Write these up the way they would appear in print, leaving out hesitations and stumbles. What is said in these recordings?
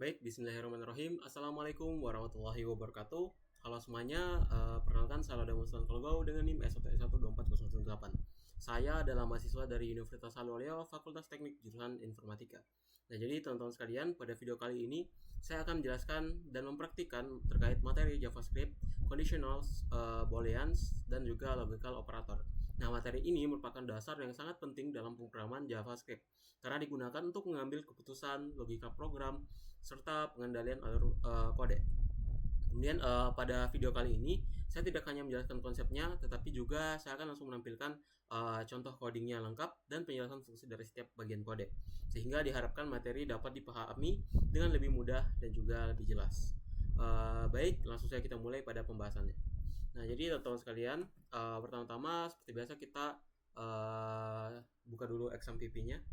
Baik, bismillahirrahmanirrahim. Assalamualaikum warahmatullahi wabarakatuh. Halo semuanya, perkenalkan saya Lauda Muslan Kolgau dengan NIM S1S12408. Saya adalah mahasiswa dari Universitas Haloleo, Fakultas Teknik Jurusan Informatika. Nah, jadi teman-teman sekalian, pada video kali ini saya akan menjelaskan dan mempraktikkan terkait materi JavaScript, conditionals, booleans, dan juga logical operator. Nah, materi ini merupakan dasar yang sangat penting dalam pemrograman JavaScript karena digunakan untuk mengambil keputusan, logika program, serta pengendalian alur kode. Kemudian pada video kali ini saya tidak hanya menjelaskan konsepnya, tetapi juga saya akan langsung menampilkan contoh codingnya lengkap dan penjelasan fungsi dari setiap bagian kode, sehingga diharapkan materi dapat dipahami dengan lebih mudah dan juga lebih jelas. Baik, langsung saja kita mulai pada pembahasannya. Nah, jadi teman-teman sekalian, pertama-tama seperti biasa kita buka dulu XMPP-nya.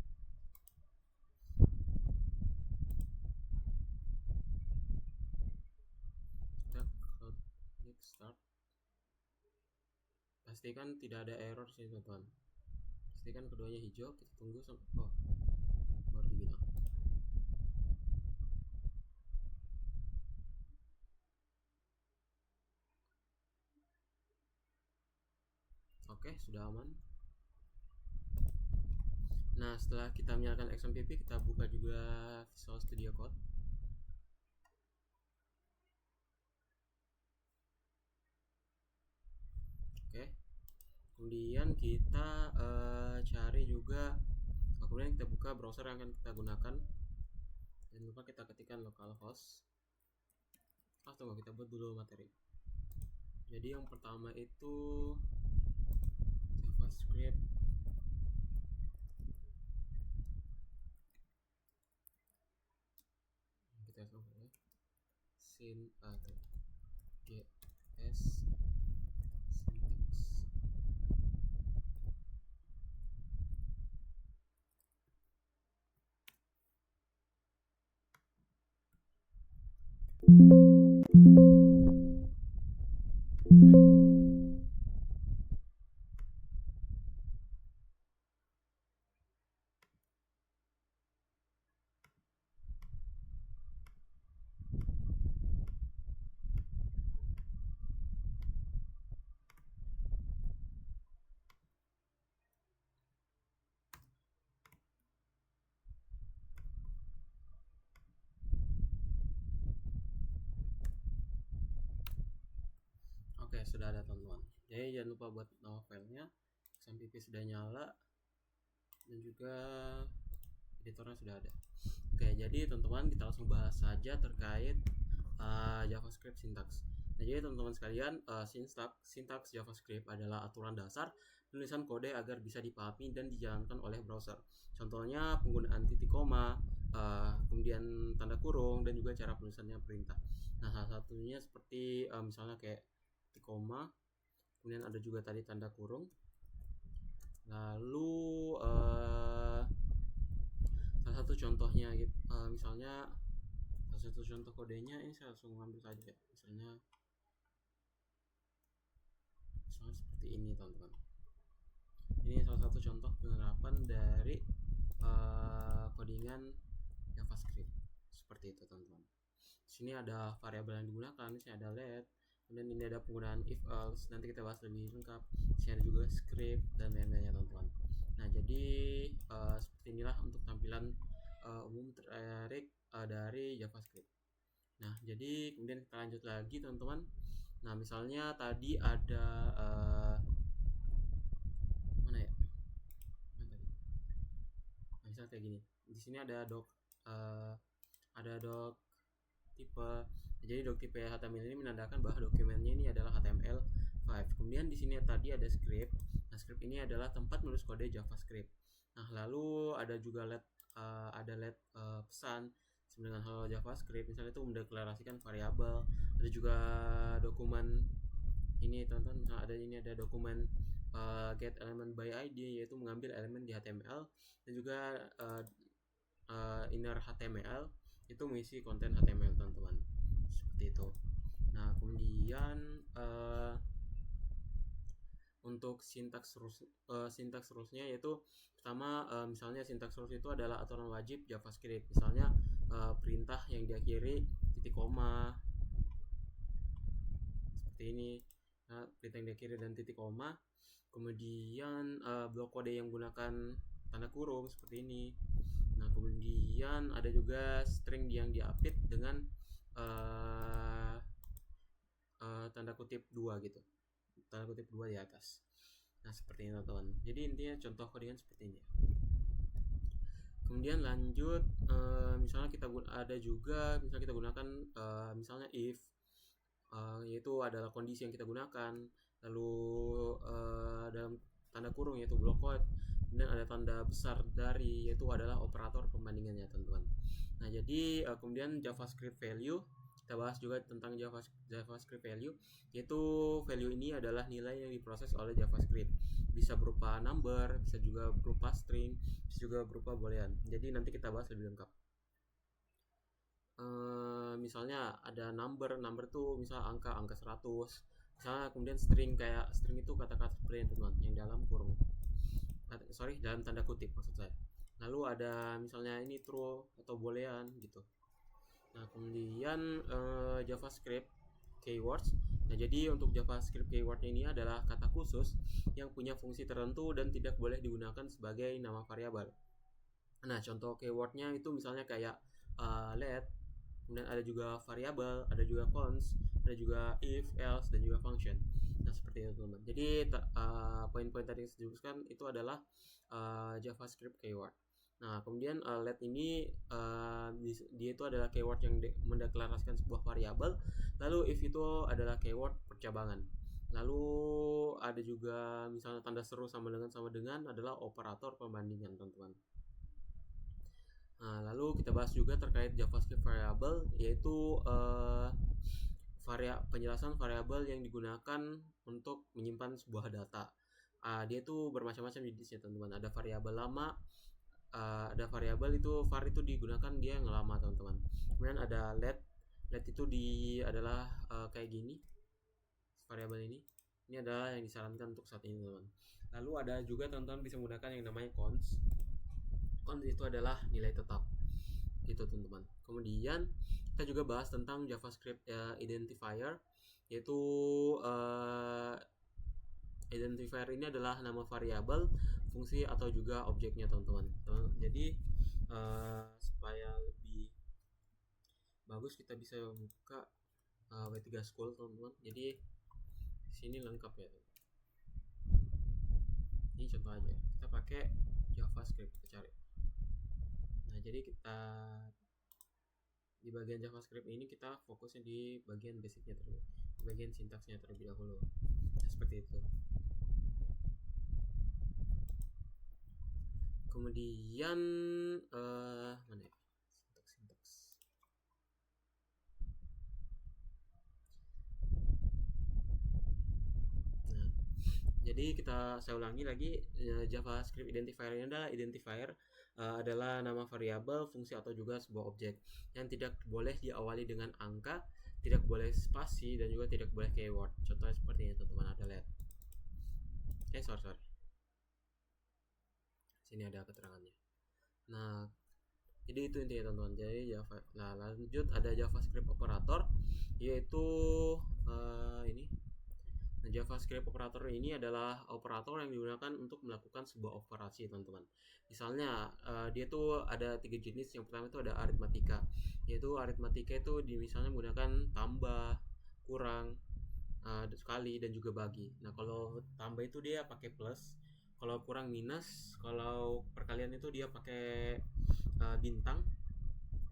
Kita klik start. Pastikan tidak ada error sih teman-teman. Pastikan keduanya hijau. Kita tunggu sampai baru dibilang. Oke, sudah aman. Nah, setelah kita menyalakan XMPP, kita buka juga Visual Studio Code. Oke. Kemudian kita cari juga, kemudian kita buka browser yang akan kita gunakan. Jangan lupa kita ketikkan localhost. Tunggu, kita buat dulu materi. Jadi yang pertama itu JavaScript kita coba ya. JS syntax. Oke, sudah ada teman-teman. Jadi jangan lupa buat nama filenya. XMPP sudah nyala dan juga editornya sudah ada. Oke, jadi teman-teman kita langsung bahas saja terkait JavaScript syntax. Nah, jadi teman-teman sekalian, sintaks JavaScript adalah aturan dasar penulisan kode agar bisa dipahami dan dijalankan oleh browser. Contohnya penggunaan titik koma, kemudian tanda kurung, dan juga cara penulisannya perintah. Nah, salah satunya seperti misalnya kayak titik koma, kemudian ada juga tadi tanda kurung. Lalu salah satu contohnya misalnya salah satu contoh kodenya ini saya langsung ambil saja ya. Misalnya seperti ini teman-teman. Ini salah satu contoh penerapan dari codingan JavaScript seperti itu teman-teman. Di sini ada variabel yang digunakan, di sini ada let, kemudian ini ada penggunaan if else, nanti kita bahas lebih lengkap. Di sini ada juga script dan lain-lainnya teman-teman. Nah, jadi seperti inilah untuk tampilan umum terkait dari JavaScript. Nah, jadi kemudian kita lanjut lagi teman-teman. Nah, misalnya tadi ada mana ya? Nah, misalnya kayak gini. Di sini ada doc tipe. Jadi doc tipe HTML ini menandakan bahwa dokumennya ini adalah HTML5. Kemudian di sini tadi ada script. Nah, script ini adalah tempat menulis kode JavaScript. Nah, lalu ada juga let pesan dengan halo JavaScript, misalnya itu mendeklarasikan variabel. Ada juga dokumen ini teman-teman, ada dokumen get element by ID, yaitu mengambil elemen di HTML, dan juga inner HTML itu mengisi konten HTML teman-teman, seperti itu. Nah, kemudian untuk sintaks rulesnya yaitu pertama, misalnya sintaks rules itu adalah aturan wajib JavaScript. Misalnya perintah yang diakhiri titik koma seperti ini. Nah, perintah yang diakhiri dan titik koma. Kemudian blok kode yang menggunakan tanda kurung seperti ini. Nah, kemudian ada juga string yang diapit dengan tanda kutip 2 gitu. Tanda kutip 2 di atas. Nah, seperti ini teman-teman. Jadi intinya contoh codingan seperti ini. Kemudian lanjut, misalnya kita ada juga misalnya kita gunakan misalnya if, yaitu adalah kondisi yang kita gunakan, lalu dalam tanda kurung yaitu block quote, kemudian ada tanda besar dari yaitu adalah operator pembandingannya teman-teman. Nah, jadi kemudian JavaScript value, kita bahas juga tentang JavaScript value, yaitu value ini adalah nilai yang diproses oleh JavaScript, bisa berupa number, bisa juga berupa string, bisa juga berupa boolean. Jadi nanti kita bahas lebih lengkap. Misalnya ada number tuh misal angka 100, misalnya, kemudian string kayak string itu kata-kata seperti ini teman, yang dalam kurung, dalam tanda kutip maksud saya. Lalu ada misalnya ini true atau boolean gitu. Nah, kemudian JavaScript keywords. Nah, jadi untuk JavaScript keyword ini adalah kata khusus yang punya fungsi tertentu dan tidak boleh digunakan sebagai nama variabel. Nah, contoh keywordnya itu misalnya kayak let, kemudian ada juga variabel, ada juga cons, ada juga if, else, dan juga function. Nah, seperti itu teman-teman. Jadi poin-poin tadi yang saya sebutkan itu adalah JavaScript keyword. Nah, kemudian let ini dia itu adalah keyword yang mendeklarasikan sebuah variabel. Lalu if itu adalah keyword percabangan. Lalu ada juga misalnya tanda seru sama dengan adalah operator pembandingan teman-teman. Nah, lalu kita bahas juga terkait JavaScript variable, yaitu penjelasan variabel yang digunakan untuk menyimpan sebuah data. Dia itu bermacam-macam jenisnya teman-teman. Ada variabel lama, ada variabel itu var itu digunakan dia yang lama teman-teman. Kemudian ada let itu adalah kayak gini variabel ini adalah yang disarankan untuk saat ini teman-teman. Lalu ada juga teman-teman bisa menggunakan yang namanya cons itu adalah nilai tetap gitu teman-teman. Kemudian kita juga bahas tentang JavaScript identifier, yaitu identifier ini adalah nama variabel, fungsi atau juga objeknya teman-teman. Jadi supaya lebih bagus kita bisa buka W3 School teman-teman. Jadi sini lengkap ya. Ini contoh aja. Kita pakai JavaScript, kita cari. Nah, jadi kita di bagian JavaScript ini kita fokusnya di bagian basicnya terlebih, di bagian sintaksnya terlebih dahulu. Nah, seperti itu. Kemudian mana ya? Sintaks. Nah, jadi saya ulangi lagi, JavaScript identifier ini adalah identifier adalah nama variabel, fungsi atau juga sebuah objek yang tidak boleh diawali dengan angka, tidak boleh spasi, dan juga tidak boleh keyword. Contohnya seperti ini teman-teman, ada let. Sorry. Sini ada keterangannya. Nah, jadi itu intinya teman-teman. Jadi lanjut ada JavaScript operator, yaitu ini. Nah, JavaScript operator ini adalah operator yang digunakan untuk melakukan sebuah operasi teman-teman. Misalnya dia tuh ada 3 jenis. Yang pertama itu ada aritmatika, yaitu aritmatika itu misalnya menggunakan tambah, kurang, sekali, dan juga bagi. Nah, kalau tambah itu dia pakai plus, kalau kurang minus, kalau perkalian itu dia pakai bintang,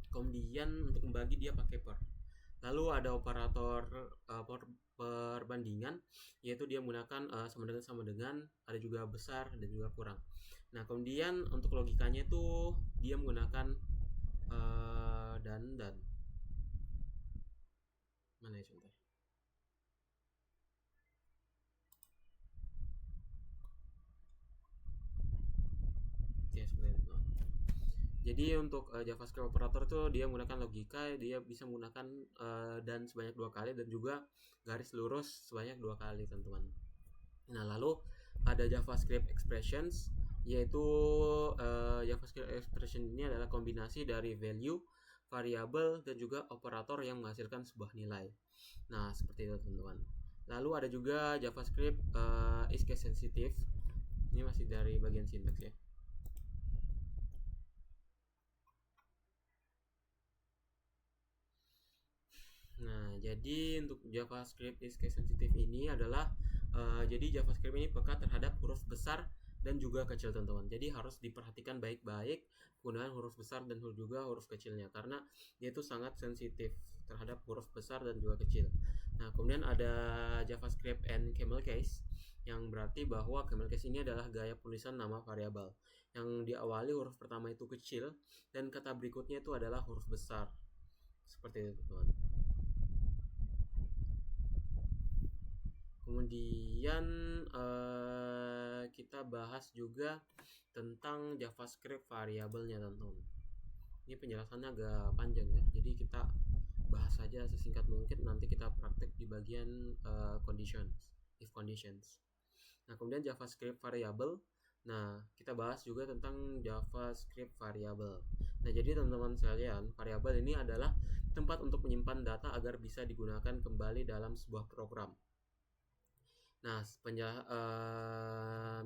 kemudian untuk membagi dia pakai per. Lalu ada operator perbandingan, yaitu dia menggunakan sama dengan, ada juga besar dan juga kurang. Nah, kemudian untuk logikanya itu dia menggunakan dan mana ya contohnya? Ya, seperti itu. Jadi untuk JavaScript operator tuh dia menggunakan logika, dia bisa menggunakan dan sebanyak 2 kali dan juga garis lurus sebanyak 2 kali teman-teman. Nah, lalu ada JavaScript expressions, yaitu JavaScript expression ini adalah kombinasi dari value, variabel, dan juga operator yang menghasilkan sebuah nilai. Nah, seperti itu teman-teman. Lalu ada juga JavaScript is case sensitive. Ini masih dari bagian sintaks ya. Nah, jadi untuk JavaScript is case sensitive ini adalah jadi JavaScript ini peka terhadap huruf besar dan juga kecil teman-teman. Jadi harus diperhatikan baik-baik penggunaan huruf besar dan juga huruf kecilnya karena dia itu sangat sensitif terhadap huruf besar dan juga kecil. Nah, kemudian ada JavaScript and camel case yang berarti bahwa camel case ini adalah gaya penulisan nama variabel yang diawali huruf pertama itu kecil dan kata berikutnya itu adalah huruf besar. Seperti itu, teman. Kemudian kita bahas juga tentang JavaScript variabelnya teman-teman. Ini penjelasannya agak panjang ya, jadi kita bahas saja sesingkat mungkin. Nanti kita praktek di bagian conditions, if conditions. Nah, kemudian JavaScript variabel. Nah, kita bahas juga tentang JavaScript variabel. Nah, jadi teman-teman sekalian, variabel ini adalah tempat untuk menyimpan data agar bisa digunakan kembali dalam sebuah program. Nah,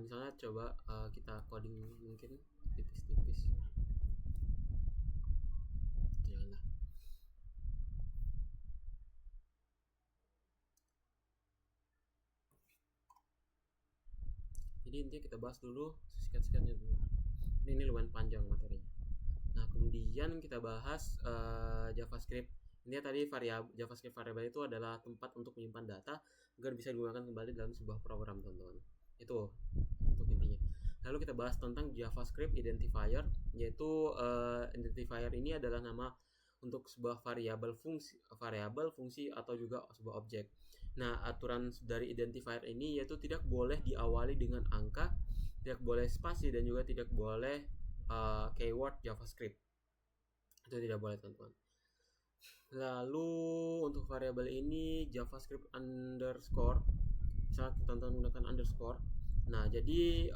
misalnya coba kita coding mungkin tipis-tipis. Janganlah. Jadi intinya kita bahas dulu sesikat-sikatnya dulu. Ini lumayan panjang materinya. Nah, kemudian kita bahas JavaScript. Ini tadi JavaScript variabel itu adalah tempat untuk menyimpan data agar bisa digunakan kembali dalam sebuah program, teman-teman. Itu untuk intinya. Lalu kita bahas tentang JavaScript identifier, yaitu identifier ini adalah nama untuk sebuah variabel, fungsi atau juga sebuah objek. Nah, aturan dari identifier ini yaitu tidak boleh diawali dengan angka, tidak boleh spasi, dan juga tidak boleh keyword JavaScript. Itu tidak boleh, teman-teman. Lalu untuk variabel ini JavaScript underscore, misalnya teman-teman menggunakan underscore. Nah, jadi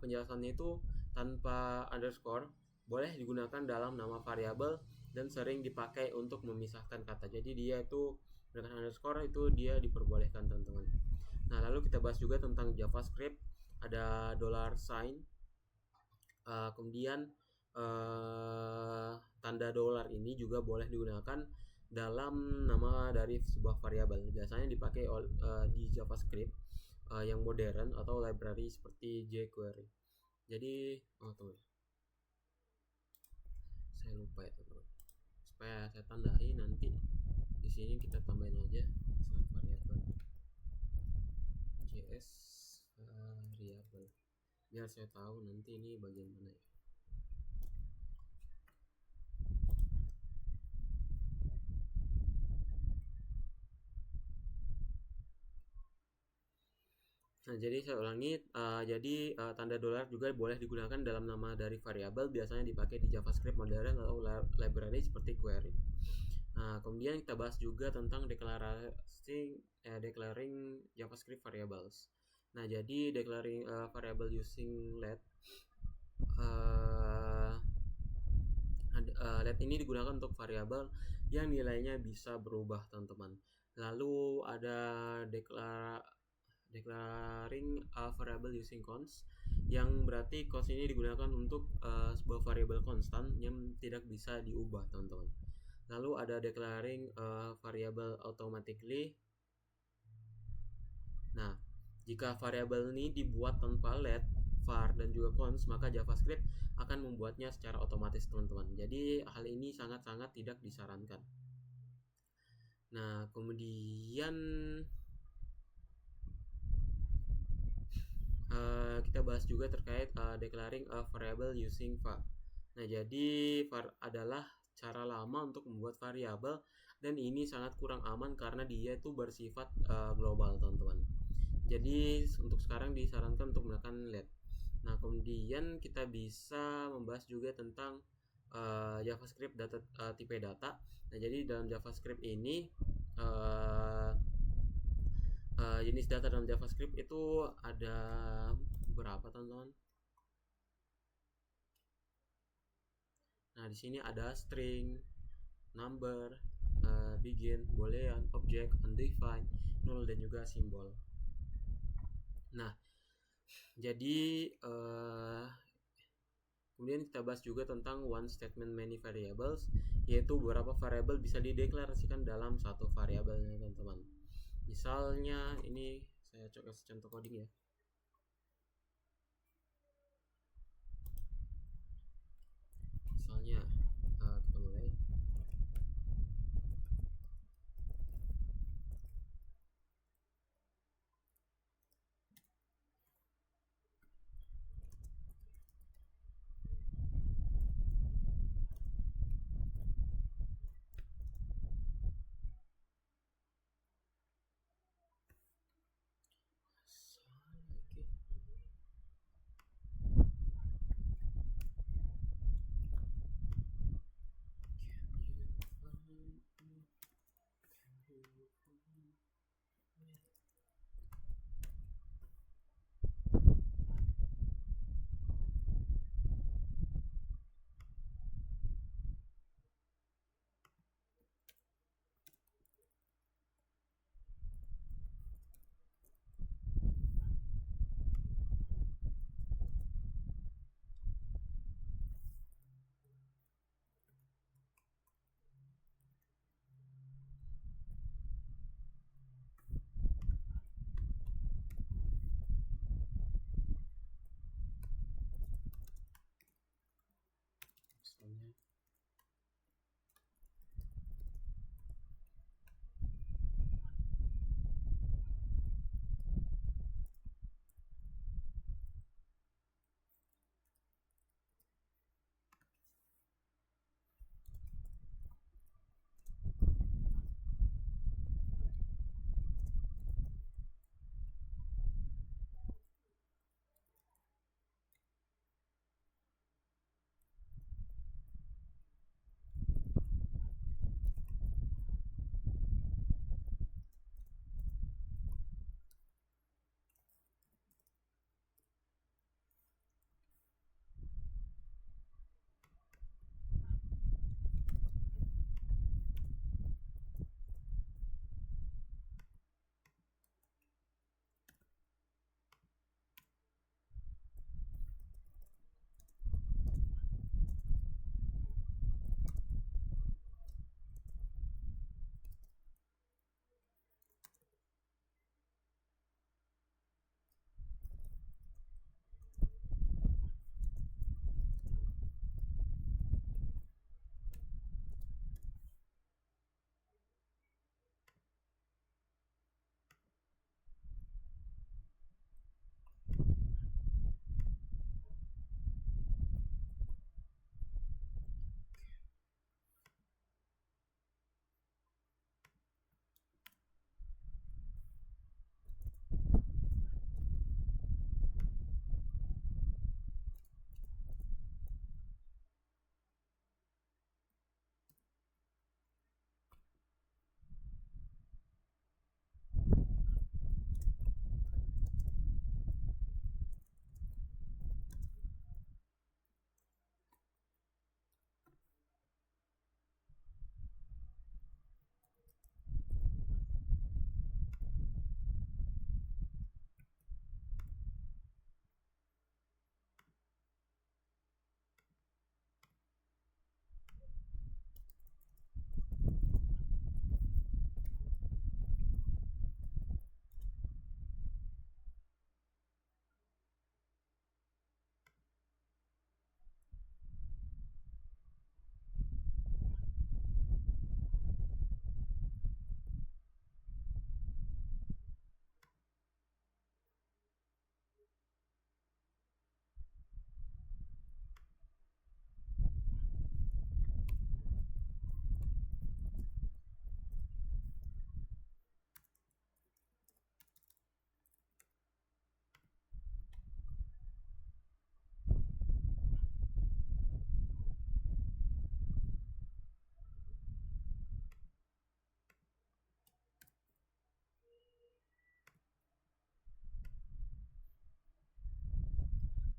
penjelasannya itu tanpa underscore boleh digunakan dalam nama variabel dan sering dipakai untuk memisahkan kata. Jadi dia itu dengan underscore itu dia diperbolehkan, teman-teman. Nah, lalu kita bahas juga tentang JavaScript. Ada $sign, kemudian tanda dolar ini juga boleh digunakan dalam nama dari sebuah variabel. Biasanya dipakai di JavaScript yang modern atau library seperti jQuery. Jadi, tunggu, saya lupa ya teman-teman. Supaya saya tandai nanti di sini kita tambahin aja variabel JS variabel biar saya tahu nanti ini bagian mana ya. Nah, jadi saya ulangi, tanda dolar juga boleh digunakan dalam nama dari variabel, biasanya dipakai di JavaScript modern atau library seperti query. Nah, kemudian kita bahas juga tentang declaring JavaScript variables. Nah, jadi declaring variable using let let ini digunakan untuk variabel yang nilainya bisa berubah, teman-teman. Lalu ada declaring a variable using const, yang berarti const ini digunakan untuk sebuah variabel konstan yang tidak bisa diubah, teman-teman. Lalu ada declaring a variable automatically. Nah, jika variabel ini dibuat tanpa let, var, dan juga const, maka JavaScript akan membuatnya secara otomatis, teman-teman. Jadi hal ini sangat-sangat tidak disarankan. Nah, kemudian kita bahas juga terkait declaring a variable using var. Nah, jadi var adalah cara lama untuk membuat variabel, dan ini sangat kurang aman karena dia itu bersifat global, teman-teman. Jadi untuk sekarang disarankan untuk menggunakan let. Nah, kemudian kita bisa membahas juga tentang JavaScript data, tipe data. Nah, jadi dalam JavaScript ini jenis data dalam JavaScript itu ada berapa, teman-teman? Nah, di sini ada string, number, begin, boolean, object, undefined, null, dan juga simbol. Nah, jadi kemudian kita bahas juga tentang one statement many variables, yaitu beberapa variabel bisa dideklarasikan dalam satu variabelnya, teman-teman. Misalnya ini saya coba kasih contoh coding ya. Misalnya kita mulai.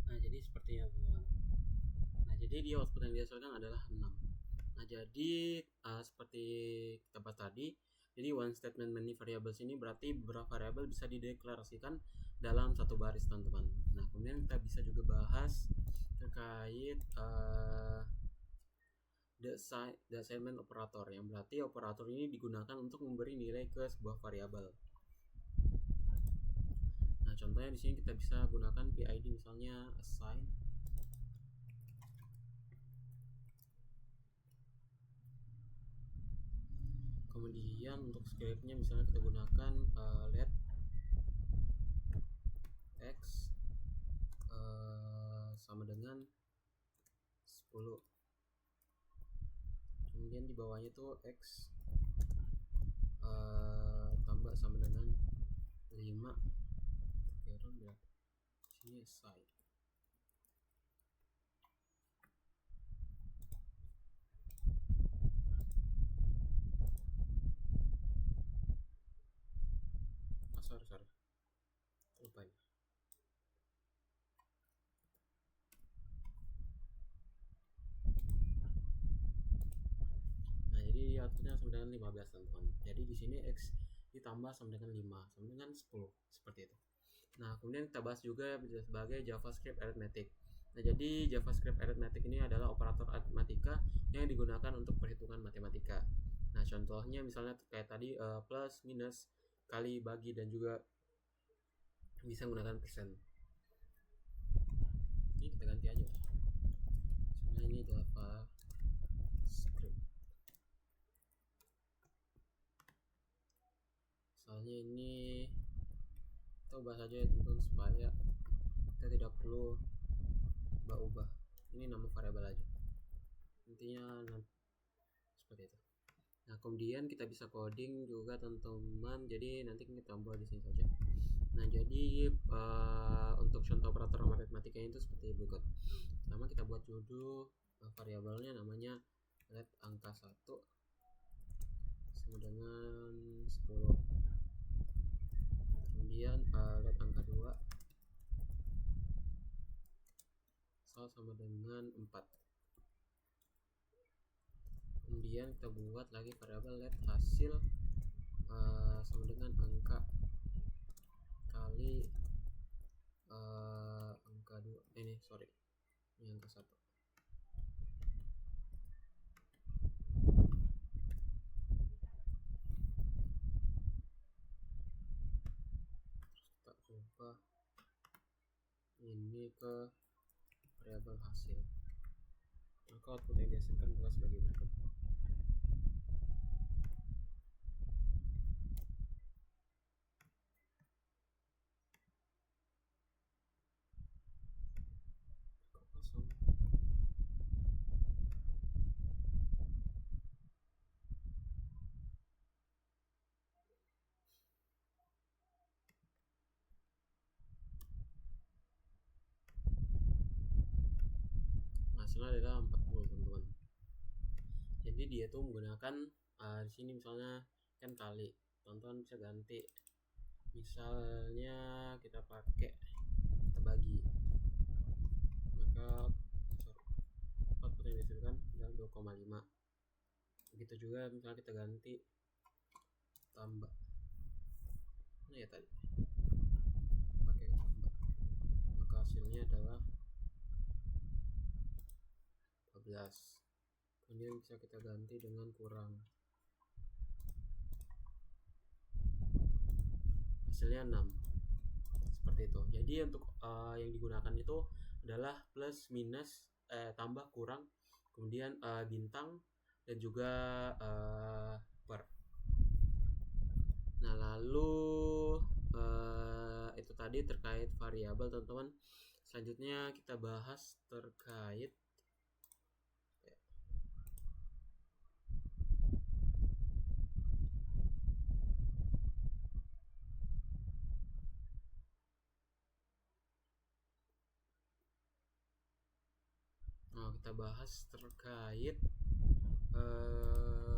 Misalnya jadi seperti yang teman-teman. Nah, jadi di output yang dihasilkan adalah 6. Nah, jadi seperti kita bahas tadi, jadi one statement many variables ini berarti beberapa variabel bisa dideklarasikan dalam satu baris, teman-teman. Nah, kemudian kita bisa juga bahas terkait the assignment operator, yang berarti operator ini digunakan untuk memberi nilai ke sebuah variabel. Nah, contohnya di sini kita bisa gunakan PID, misalnya assign. Kemudian untuk scriptnya misalnya kita gunakan let x sama dengan 10. Kemudian di bawahnya tuh x tambah sama dengan 5. Oke, ya. Sini assign. Sorry, lupa ini. Nah, jadi outputnya sama dengan 15, teman-teman. Jadi di sini x ditambah sama dengan 5 sama dengan 10, seperti itu. Nah, kemudian kita bahas juga sebagai JavaScript arithmetic. Nah, jadi JavaScript arithmetic ini adalah operator aritmatika yang digunakan untuk perhitungan matematika. Nah, contohnya misalnya kayak tadi plus, minus, kali, bagi, dan juga bisa menggunakan persen. Ini kita ganti aja. Sebenarnya ini JavaScript. Soalnya ini kita ubah saja ya, teman-teman, supaya kita tidak perlu ubah. Ini nama variabel aja. Intinya seperti itu. Nah, kemudian kita bisa coding juga, teman-teman. Jadi nanti kita buat di sini saja. Nah, jadi untuk contoh operator matematika itu seperti berikut. Pertama kita buat judul variabelnya namanya let angka 1 sama dengan 10. Kemudian let angka 2 sama dengan 4. Kemudian kita buat lagi variabel let hasil sama dengan angka kali angka 2. Ini angka 1. Terus kita ubah ini ke variabel hasil. Maka output yang dihasilkan adalah sebagai berikut. Hasilnya adalah 40, teman-teman. Jadi dia tuh menggunakan di sini misalnya kan kali, teman-teman bisa ganti, misalnya kita bagi, maka output yang dihasilkan adalah 2,5. Begitu juga misalnya kita ganti tambah, nah ya tadi pakai tambah, maka hasilnya adalah 14. Kemudian bisa kita ganti dengan kurang, hasilnya 6. Seperti itu. Jadi untuk yang digunakan itu adalah plus, minus, tambah, kurang, kemudian bintang, dan juga per. Nah, lalu itu tadi terkait variabel, teman-teman. Selanjutnya kita bahas terkait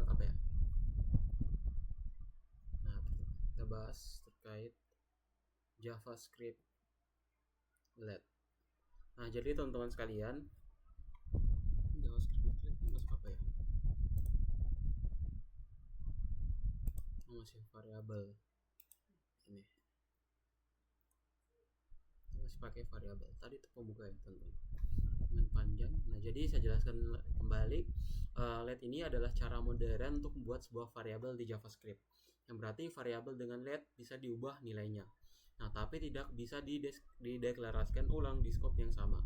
apa ya? Nah, kita bahas terkait JavaScript let. Nah, jadi teman-teman sekalian, JavaScript let masuk apa ya? masih variabel ini, masih pakai variabel tadi itu pembuka ya teman-teman dengan panjang. Nah jadi saya jelaskan kembali, let ini adalah cara modern untuk membuat sebuah variabel di JavaScript, yang berarti variabel dengan let bisa diubah nilainya, nah tapi tidak bisa dideklarasikan ulang di scope yang sama.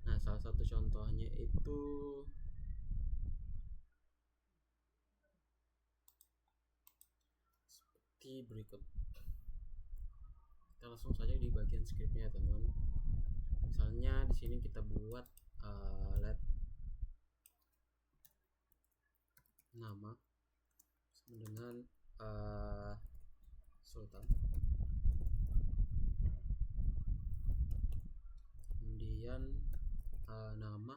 Nah salah satu contohnya itu seperti berikut. Kita langsung saja di bagian scriptnya teman-teman. Misalnya di sini kita buat let nama sama dengan Sultan, kemudian nama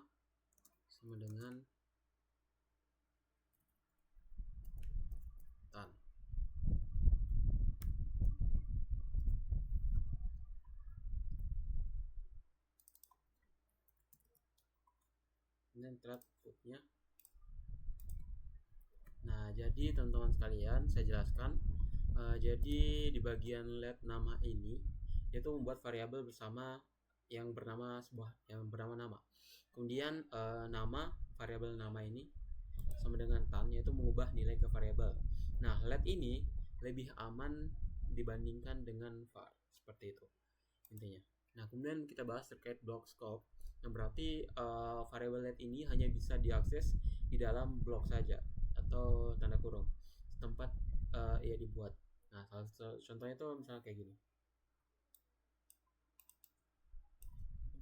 sama dengan Tan. Dan thread outputnya. Nah jadi teman-teman sekalian saya jelaskan, jadi di bagian let nama ini itu membuat variabel bersama yang bernama nama, kemudian nama variabel nama ini sama dengan tan, yaitu mengubah nilai ke variabel. Nah let ini lebih aman dibandingkan dengan var, seperti itu intinya. Nah kemudian kita bahas terkait block scope, yang berarti variabel let ini hanya bisa diakses di dalam blok saja atau tanda kurung tempat ia dibuat. Nah contohnya itu misalnya kayak gini,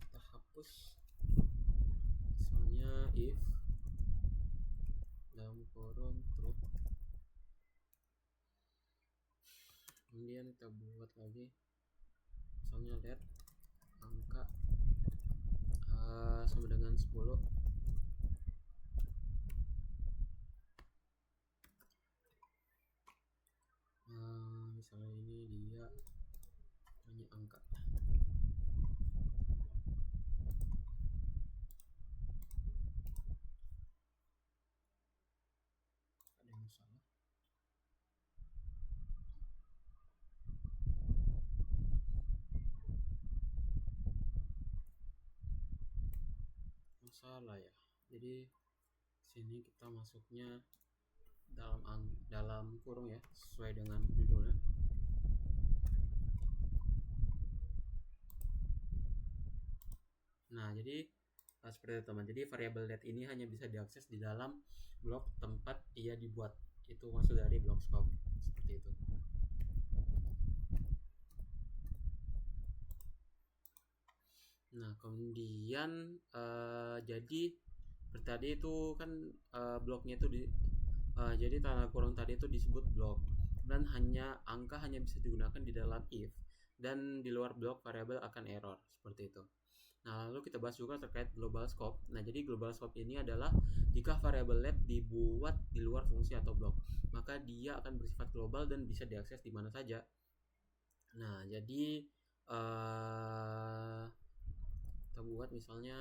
kita hapus misalnya if dalam kurung true, kemudian kita buat lagi misalnya let angka sama dengan 10, misalnya ini dia hanya angka. Ada yang salah. Salah ya, jadi sini kita masuknya dalam kurung ya, sesuai dengan judulnya. Nah jadi seperti itu teman, jadi variabel let ini hanya bisa diakses di dalam blok tempat ia dibuat, itu maksud dari block scope, seperti itu. Nah kemudian jadi tadi itu kan bloknya itu jadi tanda kurung tadi itu disebut blok, dan angka hanya bisa digunakan di dalam if, dan di luar blok variabel akan error, seperti itu. Nah lalu kita bahas juga terkait global scope. Nah jadi global scope ini adalah jika variabel let dibuat di luar fungsi atau blok, maka dia akan bersifat global dan bisa diakses di mana saja. Nah jadi kita buat misalnya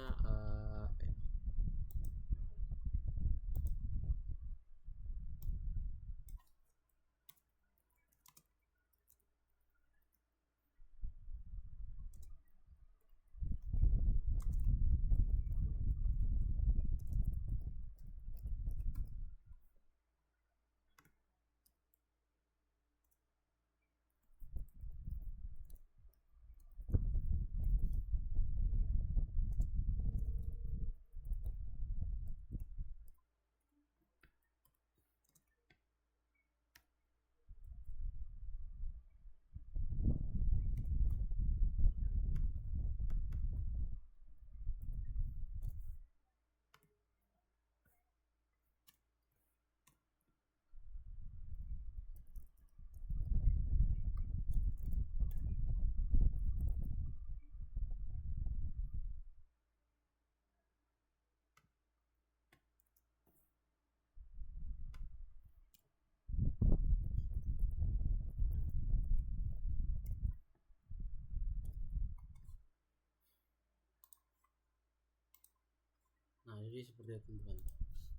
nah jadi seperti itu teman-teman.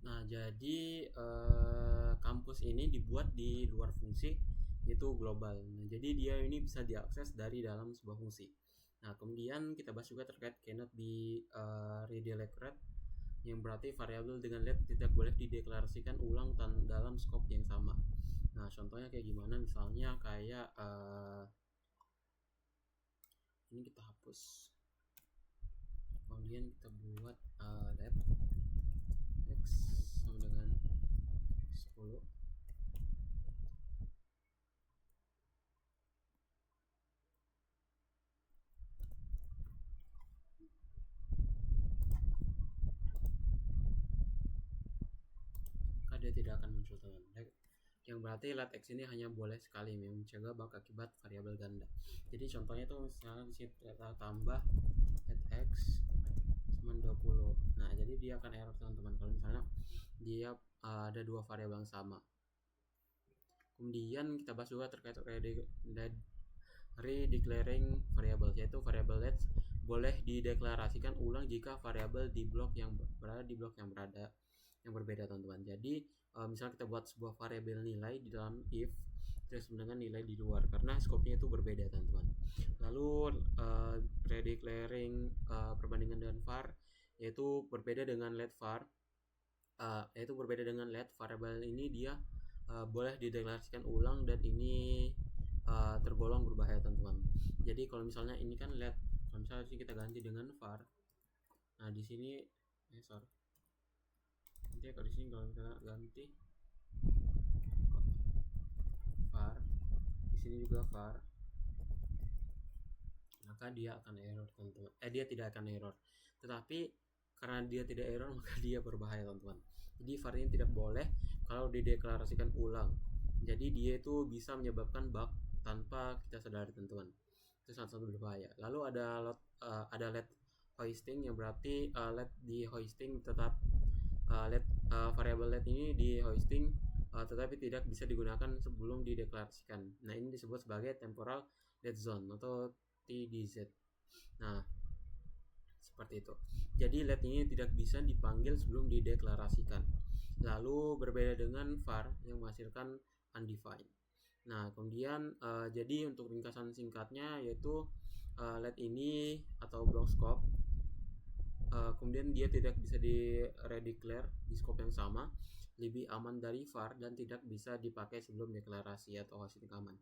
Nah, jadi kampus ini dibuat di luar fungsi, yaitu global. Nah, jadi dia ini bisa diakses dari dalam sebuah fungsi. Nah, kemudian kita bahas juga terkait cannot be redeclared, yang berarti variabel dengan let tidak boleh dideklarasikan ulang dalam scope yang sama. Nah, contohnya kayak gimana? Misalnya kayak ini kita hapus, kemudian kita buat let x sama dengan 10. Maka dia tidak akan muncul teman, yang berarti let x ini hanya boleh sekali mencegah bug akibat variabel ganda. Jadi contohnya itu misalnya di sini kita tambah let x sama 20. Nah, jadi dia akan error teman-teman kalau misalnya dia ada dua variabel yang sama. Kemudian kita bahas juga terkait redeclaring variable, yaitu variable let boleh dideklarasikan ulang jika variabel di blok yang berada di blok yang berbeda teman-teman. Jadi misalnya kita buat sebuah variabel nilai di dalam if terus dengan nilai di luar karena skopnya itu berbeda teman-teman. Lalu redeclaring perbandingan dengan var yaitu berbeda dengan let var, yaitu berbeda dengan let variabel ini dia boleh dideklarasikan ulang dan ini tergolong berbahaya teman-teman. Jadi kalau misalnya ini kan let, kalau misalnya sini kita ganti dengan var, nah di sini nanti kalau di sini kalau kita ganti var, di sini juga var, maka dia akan error teman-teman. Dia tidak akan error, tetapi karena dia tidak error maka dia berbahaya teman-teman. Jadi var ini tidak boleh kalau dideklarasikan ulang. Jadi dia itu bisa menyebabkan bug tanpa kita sadari teman-teman. Itu sangat-sangat berbahaya. Lalu ada let hoisting yang berarti let di hoisting tetap variabel let ini di hoisting tetapi tidak bisa digunakan sebelum dideklarasikan. Nah, ini disebut sebagai temporal dead zone atau TDZ. Nah, seperti itu. Jadi let ini tidak bisa dipanggil sebelum dideklarasikan. Lalu berbeda dengan var yang menghasilkan undefined. Nah, kemudian jadi untuk ringkasan singkatnya yaitu let ini atau block scope kemudian dia tidak bisa di redeclare di scope yang sama, lebih aman dari var dan tidak bisa dipakai sebelum deklarasi atau hosting aman.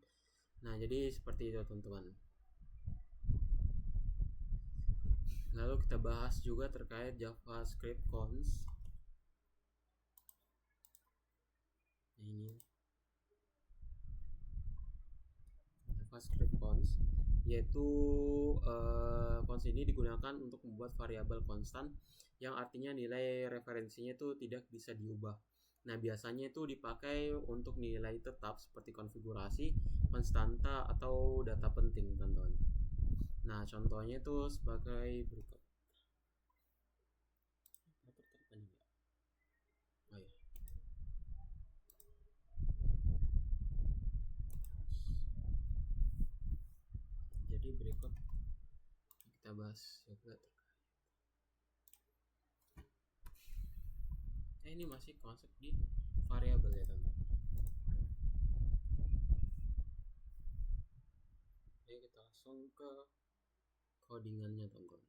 Nah, jadi seperti itu teman-teman. Lalu kita bahas juga terkait JavaScript cons. Ini JavaScript cons, yaitu cons ini digunakan untuk membuat variabel konstan yang artinya nilai referensinya itu tidak bisa diubah. Nah, biasanya itu dipakai untuk nilai tetap seperti konfigurasi, konstanta, atau data penting, teman-teman. Nah, contohnya itu sebagai berikut. Oh, ya. Jadi berikut kita bahas juga. Ini masih konsep di variabel ya teman-teman. Oke, kita langsung ke codingannya teman-teman.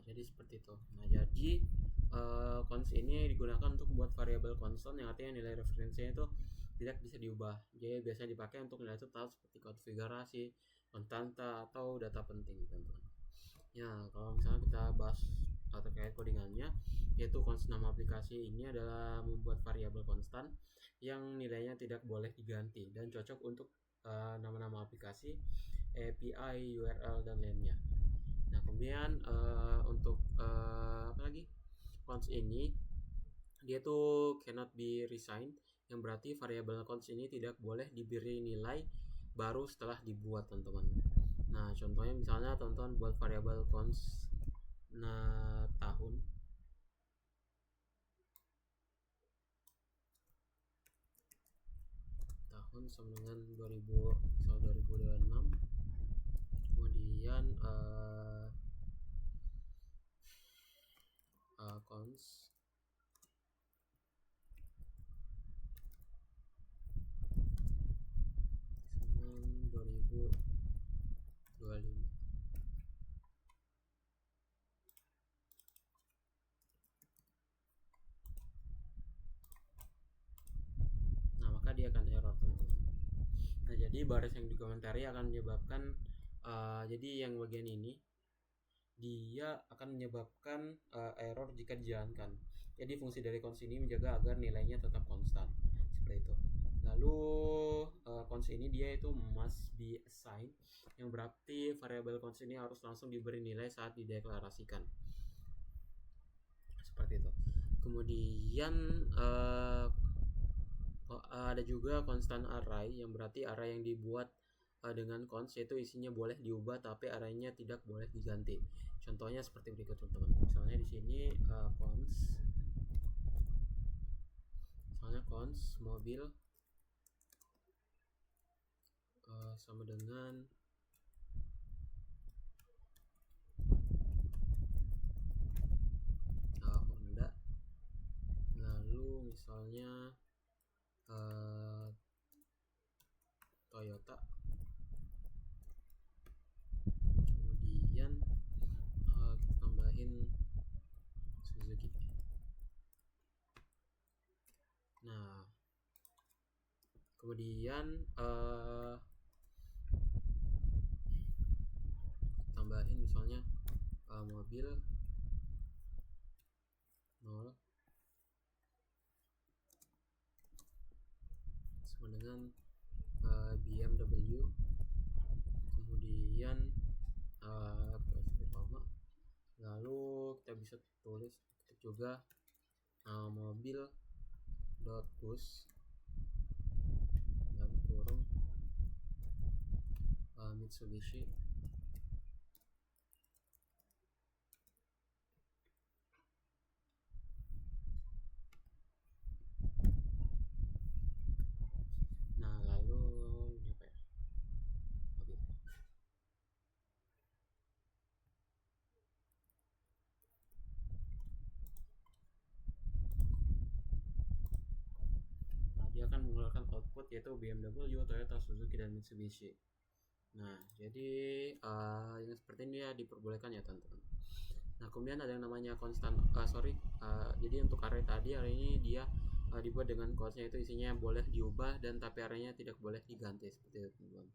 jadi seperti itu. Nah, jadi cons ini digunakan untuk membuat variabel constant yang artinya nilai referensinya itu tidak bisa diubah. Jadi biasanya dipakai untuk nilai total seperti konfigurasi, konstanta atau data penting, teman-teman. Ya, kalau misalnya kita bahas terkait codingannya, yaitu constant nama aplikasi ini adalah membuat variabel konstan yang nilainya tidak boleh diganti dan cocok untuk nama-nama aplikasi, API, URL dan lainnya. Nah, kemudian untuk apa lagi? Const ini dia tuh cannot be resigned, yang berarti variabel const ini tidak boleh diberi nilai baru setelah dibuat, teman-teman. Nah, contohnya misalnya teman-teman buat variabel const tahun sama dengan 2000, misal 2026, kemudian const sama 2025. Nah, maka dia akan error, teman-teman. Nah, jadi baris yang dikomentari akan menyebabkan jadi yang bagian ini dia akan menyebabkan error jika dijalankan. Jadi fungsi dari const ini menjaga agar nilainya tetap konstan, seperti itu. Lalu const ini dia itu must be assigned, yang berarti variabel const ini harus langsung diberi nilai saat dideklarasikan, seperti itu. Kemudian ada juga constant array, yang berarti array yang dibuat dengan const, yaitu isinya boleh diubah tapi arraynya tidak boleh diganti. Contohnya seperti berikut, teman-teman. Misalnya di sini const, misalnya const mobil sama dengan Honda. Lalu misalnya Toyota. Kemudian kita tambahin Suzuki. Nah, kemudian tambahin misalnya mobil 0 sama dengan BMW. Kemudian lalu kita bisa tulis juga mobil dot push dalam kurung Mitsubishi. Nah, lalu ini apa ya? Oke. Nah, dia akan mengeluarkan output yaitu BMW, Toyota, Suzuki dan Mitsubishi. Nah, jadi yang seperti ini ya diperbolehkan ya, teman-teman. Nah, kemudian ada yang namanya konstan. Jadi untuk array tadi, array ini dia dibuat dengan constnya itu isinya boleh diubah dan tapi arraynya tidak boleh diganti, seperti itu, teman-teman.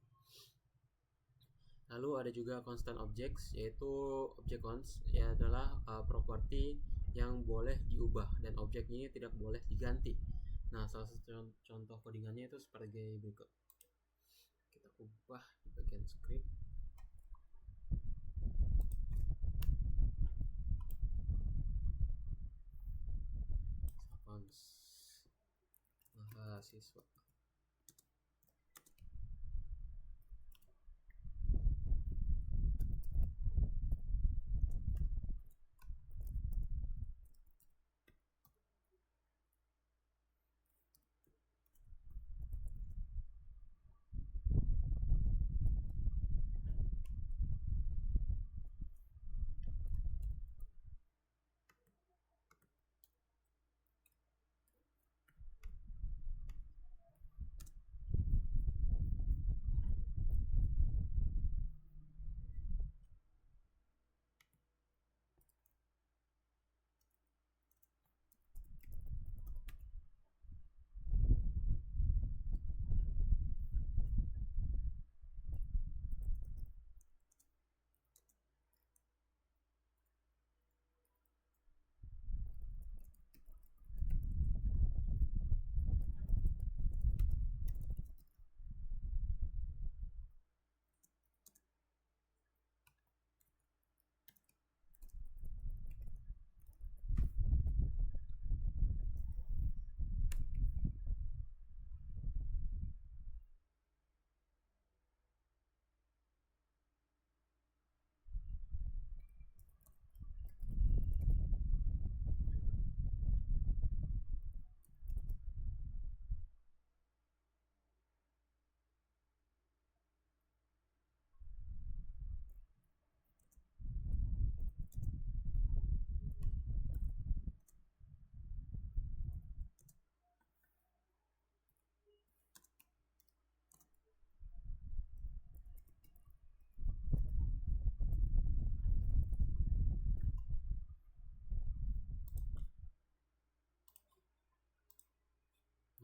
Lalu ada juga constant objects, yaitu objek const ya adalah properti yang boleh diubah dan objek ini tidak boleh diganti. Nah, salah satu contoh codingannya itu sebagai berikut. Kita ubah di bagian script. Mahasiswa.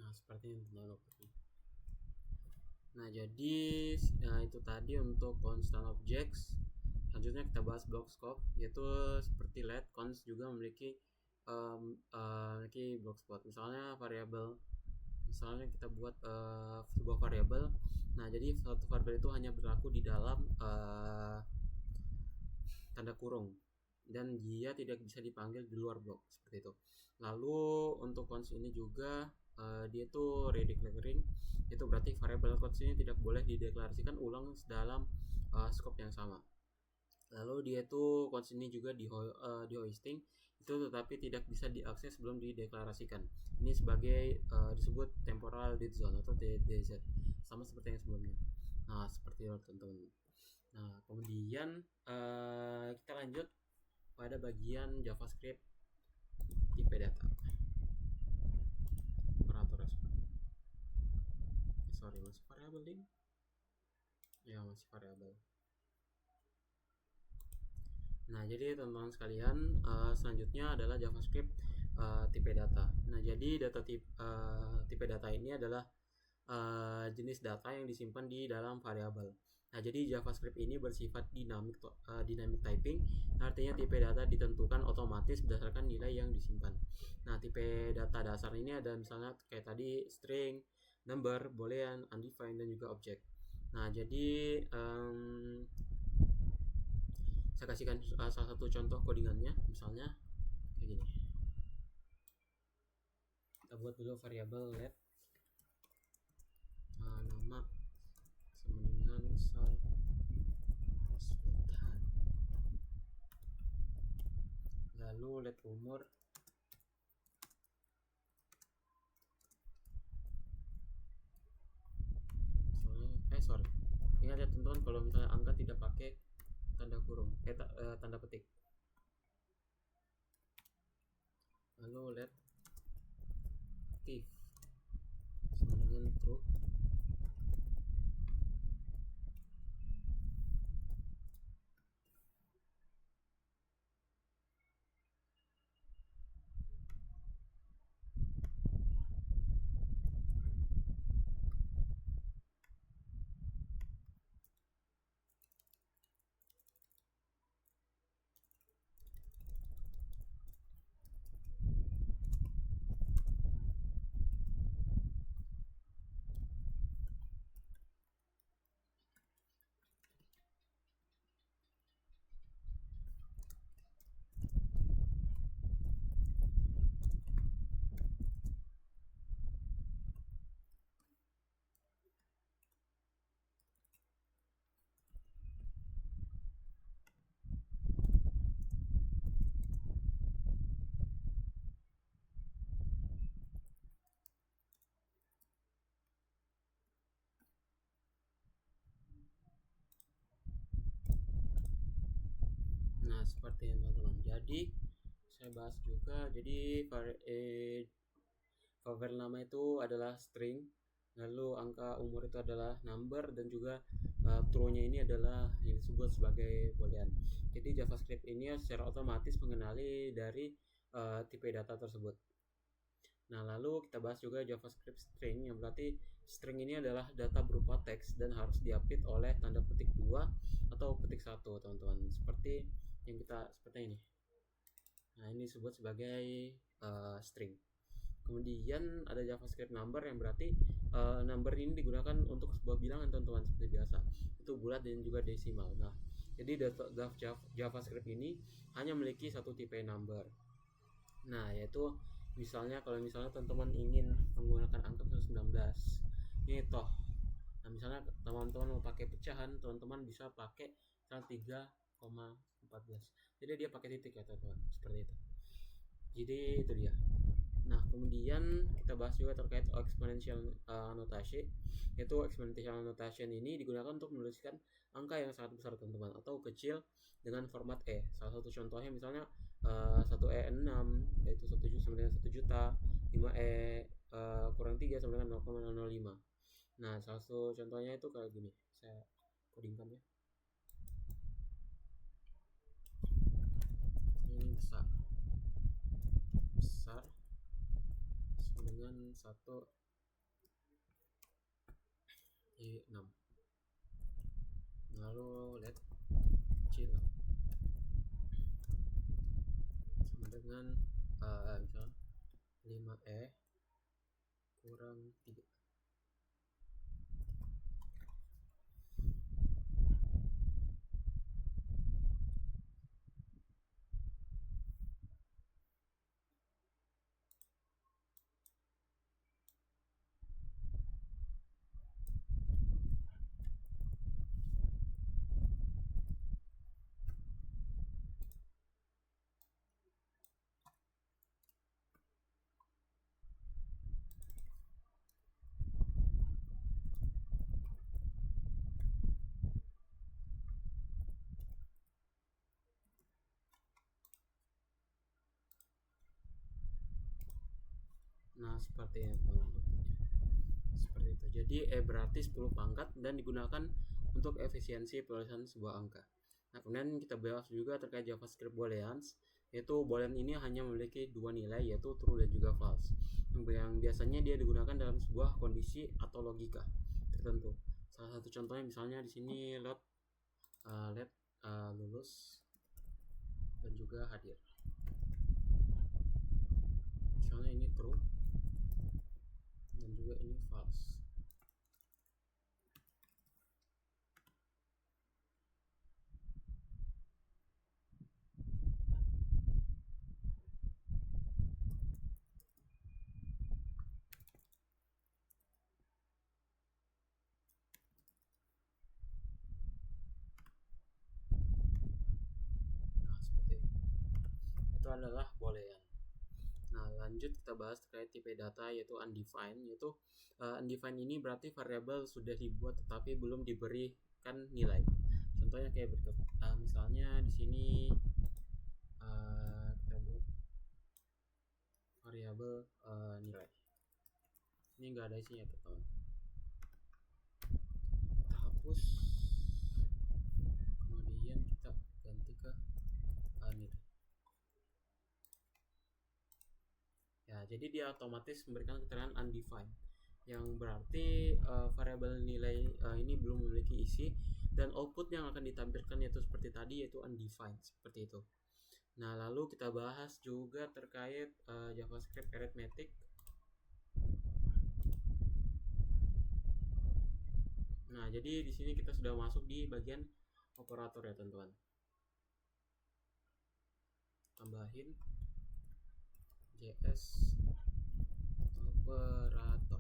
Nah, seperti ini teman-teman. Nah, jadi itu tadi untuk constant objects. Selanjutnya kita bahas block scope, yaitu seperti let, const juga memiliki block scope. Misalnya variabel, misalnya kita buat sebuah variabel. Nah, jadi satu variabel itu hanya berlaku di dalam tanda kurung dan dia tidak bisa dipanggil di luar blok, seperti itu. Lalu untuk const ini juga dia itu redeclaring, itu berarti variabel const ini tidak boleh dideklarasikan ulang dalam scope yang sama. Lalu dia itu const ini juga di hosting itu tetapi tidak bisa diakses sebelum dideklarasikan. Ini sebagai disebut temporal dead zone atau TDZ, sama seperti yang sebelumnya. Nah, seperti itu teman-teman. Nah, kemudian kita lanjut pada bagian JavaScript tipe data. Operator sorry, masih variabel ding? Ya, masih variabel. Nah, jadi teman-teman sekalian, selanjutnya adalah JavaScript tipe data. Nah, jadi data tipe data ini adalah jenis data yang disimpan di dalam variabel. Nah, jadi JavaScript ini bersifat dynamic typing, artinya tipe data ditentukan otomatis berdasarkan nilai yang disimpan. Nah, tipe data dasar ini ada misalnya kayak tadi string, number, boolean, undefined, dan juga object. Nah, jadi saya kasihkan salah satu contoh codingannya, misalnya kayak gini. Kita buat dulu variabel let, nama sama dengan Sultan. Lalu let umur, soalnya ingat ya teman-teman, kalau misalnya angka tidak pakai tanda kurung tanda petik. Lalu let active sama dengan true. Nah, seperti ini teman-teman. Jadi saya bahas juga, jadi variabel nama itu adalah string, lalu angka umur itu adalah number, dan juga true-nya ini adalah yang disebut sebagai boolean. Jadi JavaScript ini secara otomatis mengenali dari tipe data tersebut. Nah, lalu kita bahas juga JavaScript string, yang berarti string ini adalah data berupa teks dan harus diupdate oleh tanda petik 2 atau petik 1, teman-teman. Seperti ini. Nah, ini disebut sebagai string. Kemudian ada JavaScript number, yang berarti number ini digunakan untuk sebuah bilangan, teman-teman, seperti biasa. Itu bulat dan juga desimal. Nah, jadi JavaScript ini hanya memiliki satu tipe number. Nah, yaitu misalnya kalau misalnya teman-teman ingin menggunakan angka 19, ini toh. Nah, misalnya teman-teman mau pakai pecahan, teman-teman bisa pakai 3,14. Jadi dia pakai titik ya, teman-teman, seperti itu. Jadi itu dia. Nah, kemudian kita bahas juga terkait exponential notation, yaitu exponential notation ini digunakan untuk menuliskan angka yang sangat besar, teman-teman, atau kecil dengan format E. Salah satu contohnya misalnya 1E6 yaitu 1 sama dengan 1 juta, 5E kurang 3 sama dengan 0,005. Nah, salah satu contohnya itu kayak gini, saya codingkan ya. Ini besar sama dengan 1 6. Lalu let kecil sama dengan misal 5e kurang 3. Nah, seperti itu. Seperti itu. Jadi berarti 10 pangkat dan digunakan untuk efisiensi penulisan sebuah angka. Nah, kemudian kita bahas juga terkait JavaScript booleans, yaitu boolean ini hanya memiliki dua nilai, yaitu true dan juga false. Yang biasanya dia digunakan dalam sebuah kondisi atau logika tertentu. Salah satu contohnya misalnya di sini let lulus dan juga hadir. Misalnya ini true dan juga ini false. Nah, seperti itu adalah boolean. Nah, lanjut kita bahas terkait tipe data yaitu undefined. Yaitu undefined ini berarti variabel sudah dibuat tetapi belum diberikan nilai. Contohnya kayak berikut. Misalnya di sini kita buat variabel nilai. Ini enggak ada isinya, teman-teman. Kita hapus. Kemudian kita ganti ke nilai. Ya, jadi dia otomatis memberikan keterangan undefined, yang berarti variabel nilai ini belum memiliki isi dan output yang akan ditampilkan yaitu seperti tadi, yaitu undefined, seperti itu. Nah, lalu kita bahas juga terkait JavaScript arithmetic. Nah, jadi di sini kita sudah masuk di bagian operator ya, teman-teman. Tambahin JS operator.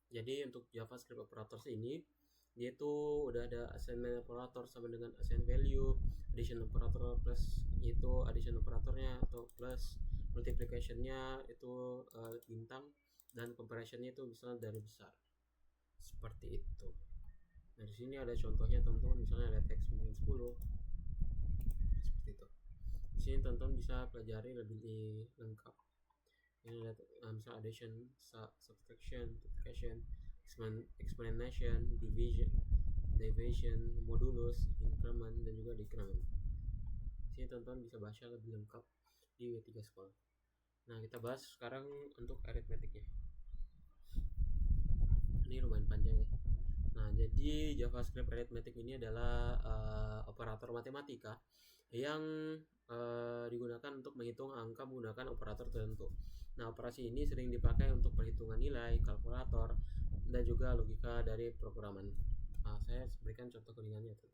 Jadi untuk JavaScript operators ini dia itu udah ada assignment operator sama dengan assign value, addition operator plus itu addition operatornya atau plus multiplicationnya itu bintang, dan comparisonnya itu misalnya dari besar, seperti itu. Nah, di sini ada contohnya teman-teman, misalnya ada teks 10 seperti itu. Di sini teman-teman bisa pelajari lebih lengkap. Ini ada misal addition, subtraction, multiplication, explanation, division, modulus, increment, dan juga decrement. Sini teman-teman bisa baca lebih lengkap di W3 School. Nah, kita bahas sekarang untuk arithmeticnya. Ini lumayan panjang ya. Nah, jadi JavaScript arithmetic ini adalah operator matematika yang digunakan untuk menghitung angka menggunakan operator tertentu. Nah, operasi ini sering dipakai untuk perhitungan nilai, kalkulator, dan juga logika dari programan. Nah, saya berikan contoh keringannya tuh.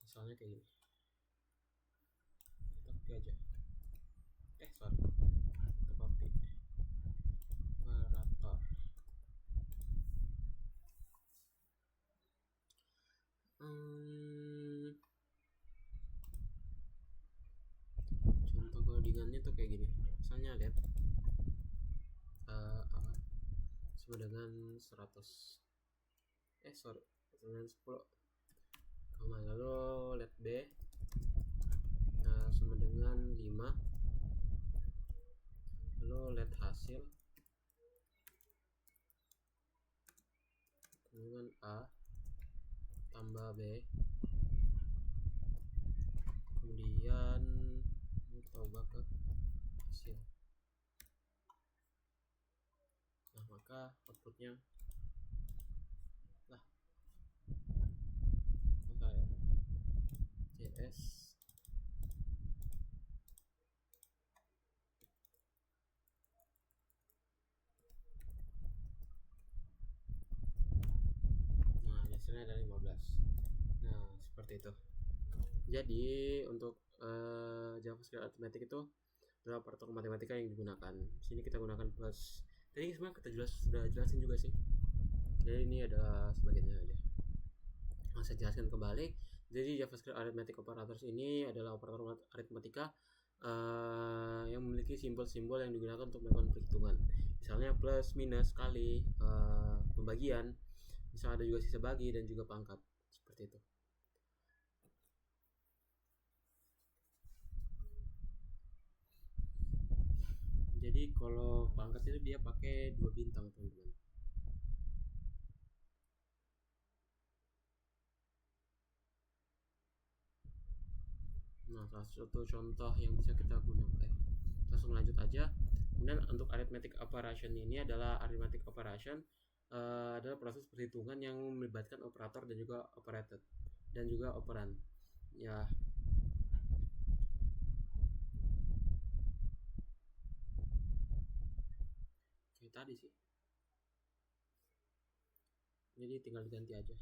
Misalnya kayak gini. Kita copy aja. Sorry. Kita copy. Operator. Contoh codingannya tuh kayak gini. Misalnya lihat sama dengan 100 dengan 10 koma, lalu let B sama dengan 5, lalu let hasil A tambah B, kemudian kita ubah ke hasil. Nah, maka outputnya JS hasilnya ada 15. Nah, seperti itu. Jadi untuk JavaScript arithmetic itu adalah operator matematika yang digunakan. Sini kita gunakan plus. Tadi sebenarnya kita sudah jelasin juga sih. Jadi ini adalah sebagiannya aja. Nah, saya jelaskan kembali. Jadi JavaScript arithmetic operators ini adalah operator aritmatika yang memiliki simbol-simbol yang digunakan untuk melakukan perhitungan. Misalnya plus, minus, kali, pembagian. Misalnya ada juga sisa bagi dan juga pangkat. Seperti itu. Jadi kalau pangkat itu dia pakai 2 bintang, teman-teman. Nah, salah satu contoh yang bisa kita gunakan. Langsung lanjut aja. Kemudian untuk arithmetic operation ini adalah arithmetic operation adalah proses perhitungan yang melibatkan operator dan juga operated dan juga operan. Ya. Kayak tadi sih. Jadi tinggal diganti aja.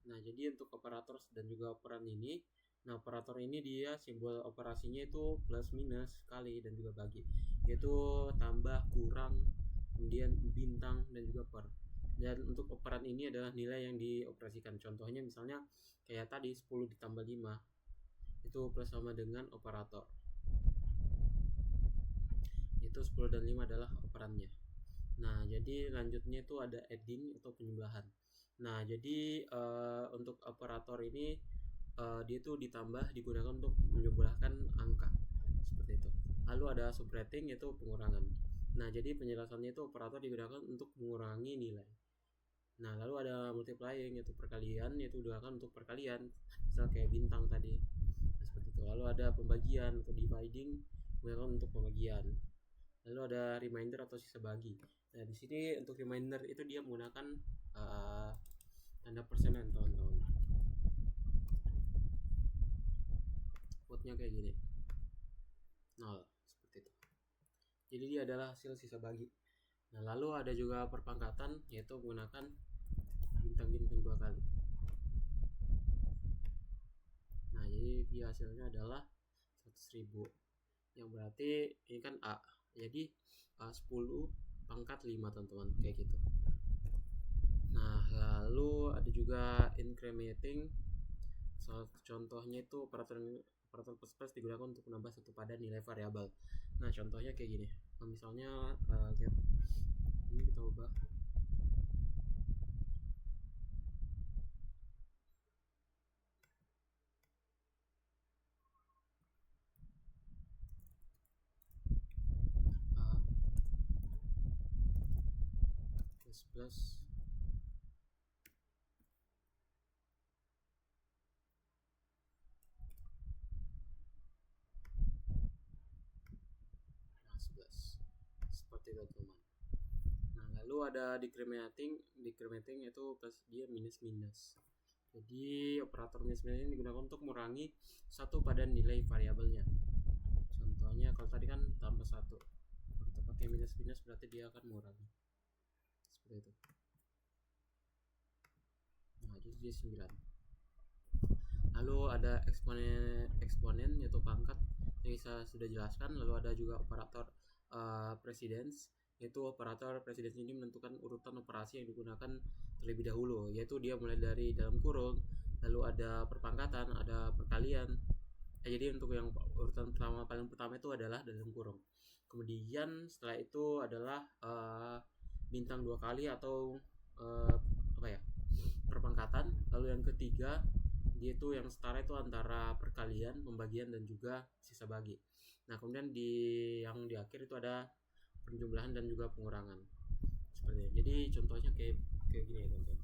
Nah, jadi untuk operator dan juga operan ini, nah operator ini dia simbol operasinya itu plus, minus, kali dan juga bagi, yaitu tambah, kurang, kemudian bintang dan juga per. Dan untuk operan ini adalah nilai yang dioperasikan. Contohnya misalnya kayak tadi 10 ditambah 5 itu plus sama dengan operator. Itu 10 dan 5 adalah operannya. Nah, jadi lanjutnya itu ada adding atau penjumlahan. Nah, jadi untuk operator ini dia itu ditambah digunakan untuk menjumlahkan angka seperti itu. Lalu ada subtracting yaitu pengurangan. Nah, jadi penjelasannya itu operator digunakan untuk mengurangi nilai. Nah, lalu ada multiplying yaitu perkalian, yaitu digunakan untuk perkalian, misal kayak bintang tadi. Nah, seperti itu. Lalu ada pembagian atau dividing digunakan untuk pembagian. Lalu ada reminder atau sisa bagi. Nah, di sini untuk reminder itu dia menggunakan tanda persenan, teman-teman. Outputnya kayak gini, 0, seperti itu. Jadi dia adalah hasil sisa bagi. Nah, lalu ada juga perpangkatan, yaitu menggunakan bintang-bintang 2 kali. Nah, jadi dia hasilnya adalah 100.000, yang berarti ini kan A. Jadi 10 pangkat 5, teman-teman, kayak gitu. Nah, lalu ada juga incrementing. Contohnya itu operator plus digunakan untuk menambah satu padan nilai variabel. Nah, contohnya kayak gini. Nah, misalnya get ini kita ubah plus seperti itu, teman. Nah, lalu ada decrementing itu plus dia minus. Jadi operator minus ini digunakan untuk mengurangi satu pada nilai variabelnya. Contohnya kalau tadi kan tambah 1, kalau kita pakai minus berarti dia akan mengurangi seperti itu. Nah, jadi dia 9. Lalu ada eksponen yaitu pangkat yang saya sudah jelaskan. Lalu ada juga operator precedence, yaitu operator precedence ini menentukan urutan operasi yang digunakan terlebih dahulu, yaitu dia mulai dari dalam kurung, lalu ada perpangkatan, ada perkalian. Jadi untuk yang urutan paling pertama itu adalah dalam kurung. Kemudian setelah itu adalah bintang 2 kali atau perpangkatan. Lalu yang ketiga dia itu yang setara itu antara perkalian, pembagian, dan juga sisa bagi. Nah kemudian yang di akhir itu ada penjumlahan dan juga pengurangan seperti ini. Jadi contohnya kayak gini ya teman-teman,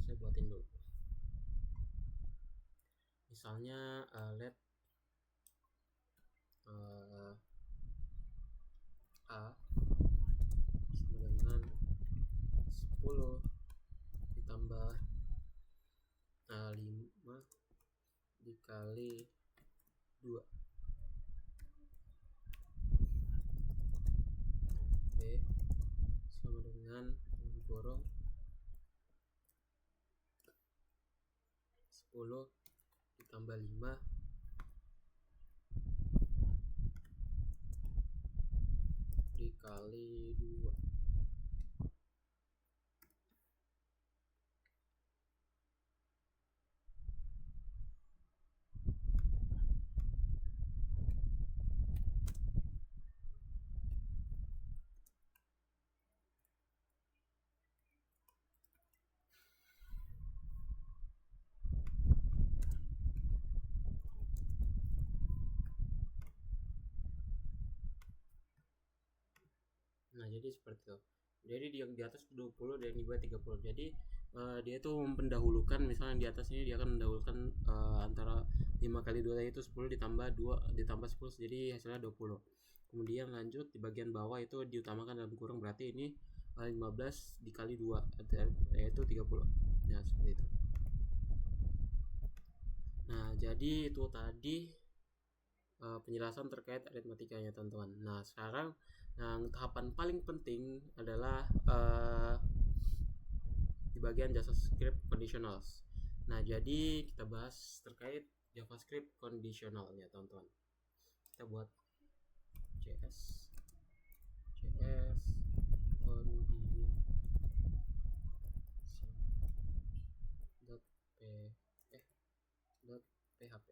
saya buatin dulu. Misalnya let A sama dengan 10 ditambah 5 dikali 2. B sama dengan kurung 10 ditambah 5 dikali 2. Nah jadi seperti itu. Jadi yang di atas 20 dan yang di bawah 30. Jadi dia tuh mempendahulukan, misalnya di atas ini dia akan mendahulukan antara 5 kali 2 itu 10 ditambah 2 ditambah 10, jadi hasilnya 20. Kemudian lanjut di bagian bawah itu diutamakan dalam kurung, berarti ini 15 dikali 2 yaitu 30. Nah seperti itu. Nah jadi itu tadi penjelasan terkait aritmatikanya teman-teman. Nah sekarang yang tahapan paling penting adalah di bagian JavaScript conditionals. Nah jadi kita bahas terkait JavaScript conditionalnya teman-teman. Kita buat JS .php.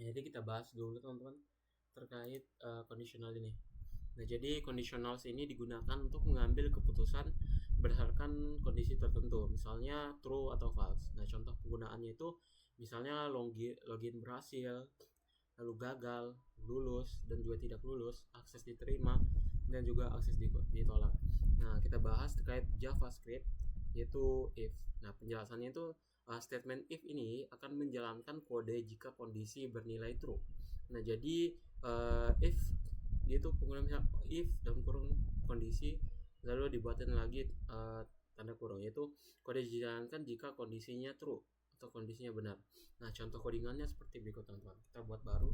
Jadi kita bahas dulu teman-teman terkait conditional ini. Nah jadi conditionals ini digunakan untuk mengambil keputusan berdasarkan kondisi tertentu, misalnya true atau false. Nah contoh penggunaannya itu misalnya login berhasil, lalu gagal, lulus, dan juga tidak lulus, akses diterima, dan juga akses ditolak. Nah kita bahas terkait JavaScript yaitu if. Nah penjelasannya itu statement if ini akan menjalankan kode jika kondisi bernilai true. Nah jadi if dia itu penggunaan if dalam kurung kondisi, lalu dibuatin lagi tanda kurung, yaitu kode dijalankan jika kondisinya true atau kondisinya benar. Nah contoh codingannya seperti berikut teman-teman. Kita buat baru.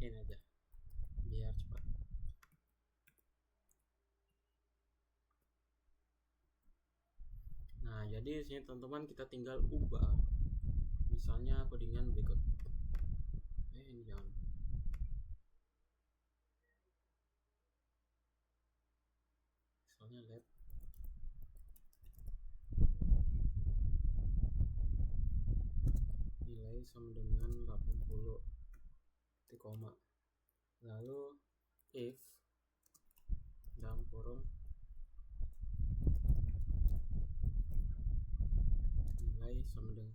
pakai ini aja biar cepat. Nah, jadi di sini teman-teman kita tinggal ubah misalnya codingan berikut. Ini jangan. Misalnya let nilai sama dengan 80 titik koma. Lalu if dalam kurung nilai sama dengan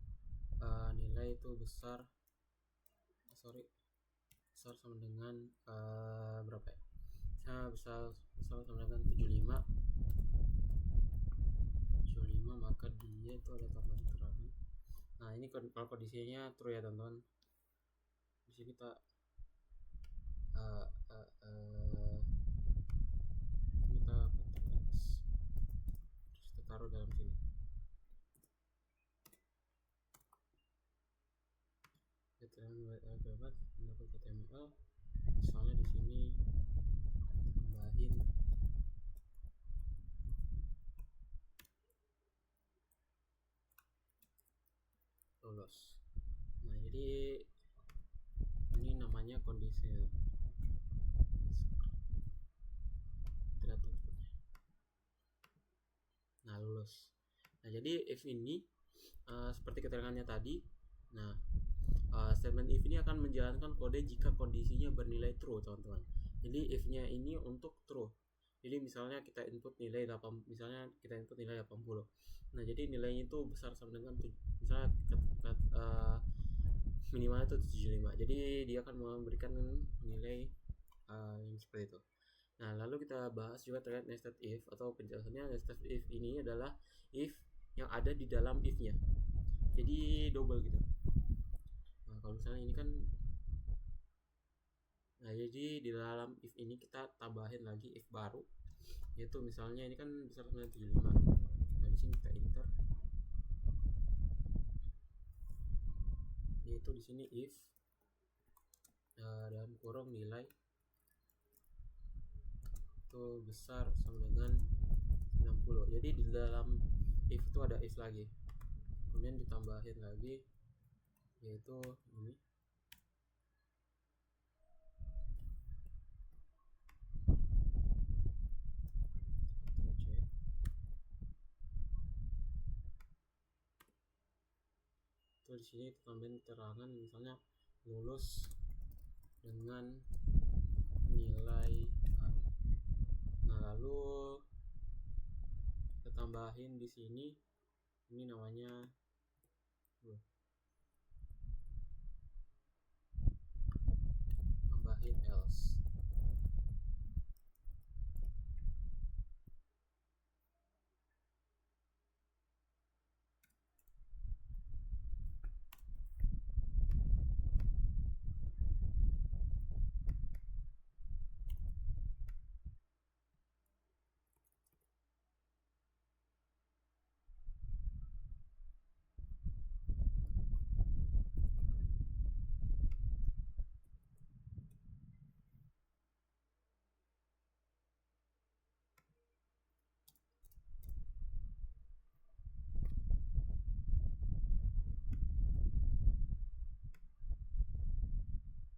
nilai itu besar sama dengan berapa ya? Besar sama dengan 75, maka dia itu ada tambahan keterangan. Nah, ini kalau kondisinya true ya teman-teman. Di sini kita kita terus kita taruh dalam sini. HTML HTML misalnya di sini tambahin lolos. Nah, jadi ini namanya kondisi. Nah, lulus. Nah, jadi if ini seperti keterangannya tadi. Nah, statement if ini akan menjalankan kode jika kondisinya bernilai true, teman-teman. Jadi if-nya ini untuk true. Jadi misalnya kita input nilai 80. Nah, jadi nilainya itu besar sama dengan misalnya minimalnya itu 75. Jadi dia akan memberikan nilai yang seperti itu. Nah, lalu kita bahas juga terkait nested if, atau penjelasannya nested if ini adalah if yang ada di dalam if-nya. Jadi double gitu. Nah, kalau misalnya ini kan, nah jadi di dalam if ini kita tambahin lagi if baru, yaitu misalnya ini kan besar dengan 75. Nah, di sini kita enter, yaitu di sini if dalam kurung nilai itu besar sama dengan 90. Jadi di dalam if itu ada if lagi, kemudian ditambahin lagi yaitu ini itu di sini tambahin keterangan misalnya lulus dengan nilai A. Nah, lalu kita tambahin di sini ini namanya tambahin else.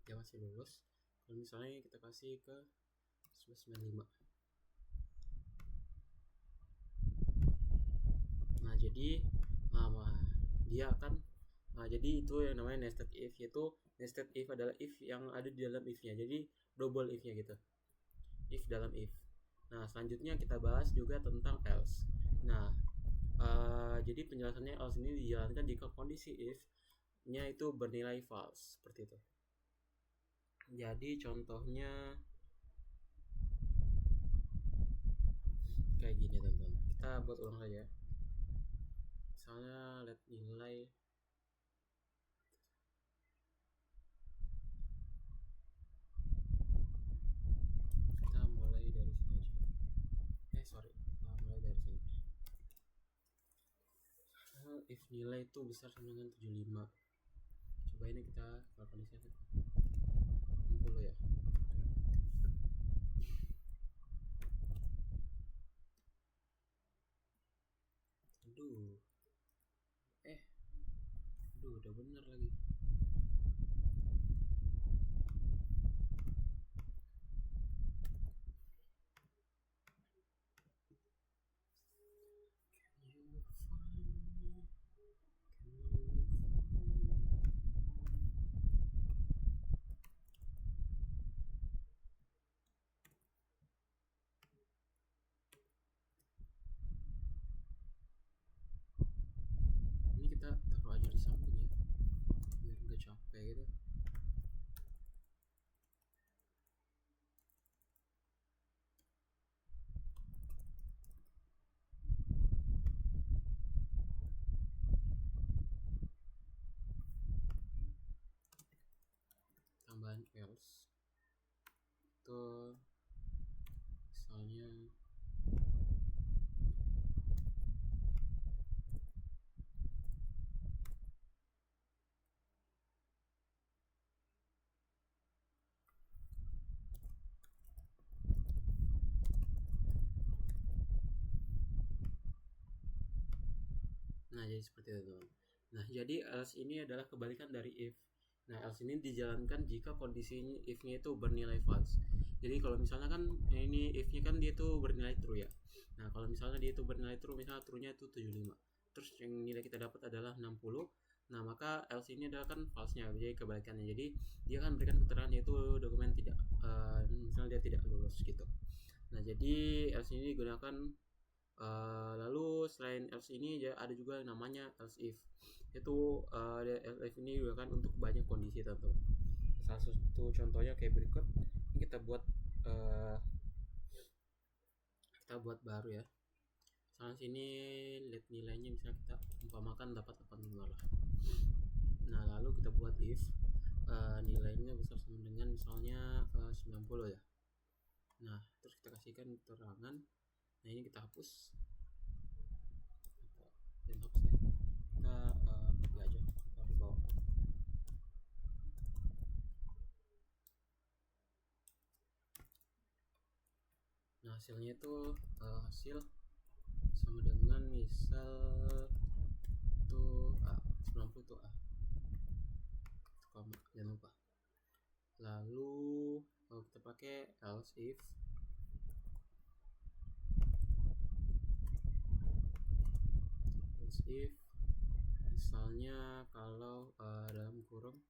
Dia masih lulus. Kalau misalnya kita kasih ke 95. Nah, jadi dia akan jadi itu yang namanya nested if, yaitu nested if adalah if yang ada di dalam if-nya. Jadi double if-nya gitu. If dalam if. Nah, selanjutnya kita bahas juga tentang else. Nah, jadi penjelasannya else ini dijalankan jika kondisi if-nya itu bernilai false, seperti itu. Jadi contohnya kayak gini teman-teman. Kita buat ulang saja. Misalnya let nilai kita mulai dari sini aja. Mulai dari sini. If nilai itu besar sama dengan 75. Coba ini kita kalau kondisinya 60 ya. aduh udah bener lagi. Ini kita taruh aja di samping ya, biar nggak capek gitu. Tambahan else itu misalnya nah jadi seperti itu teman. Nah jadi else ini adalah kebalikan dari if. Nah else ini dijalankan jika kondisi if-nya itu bernilai false. Jadi kalau misalnya kan ini if-nya kan dia tuh bernilai true ya. Nah kalau misalnya dia itu bernilai true, misalnya true-nya itu 75, terus yang nilai kita dapat adalah 60, nah maka else ini adalah kan false-nya, jadi kebalikannya. Jadi dia akan berikan keterangan yaitu dokumen tidak misalnya dia tidak lulus gitu. Nah jadi else ini digunakan lalu selain else ini ada juga yang namanya else if. Itu else if ini digunakan untuk banyak kondisi tertentu. Salah satu contohnya kayak berikut. Ini kita buat baru ya. Misalnya sini lihat nilainya, misalnya kita umpamakan dapat 85 lah. Nah lalu kita buat if nilainya besar sama dengan misalnya 90 ya. Nah terus kita kasihkan keterangan. Nah ini kita hapus dan hapus deh, kita copy aja, kita di bawah. Nah hasilnya itu hasil sama dengan misal itu A, 90 itu A, koma, jangan lupa. Lalu kalau kita pakai else if misalnya kalau dalam kurung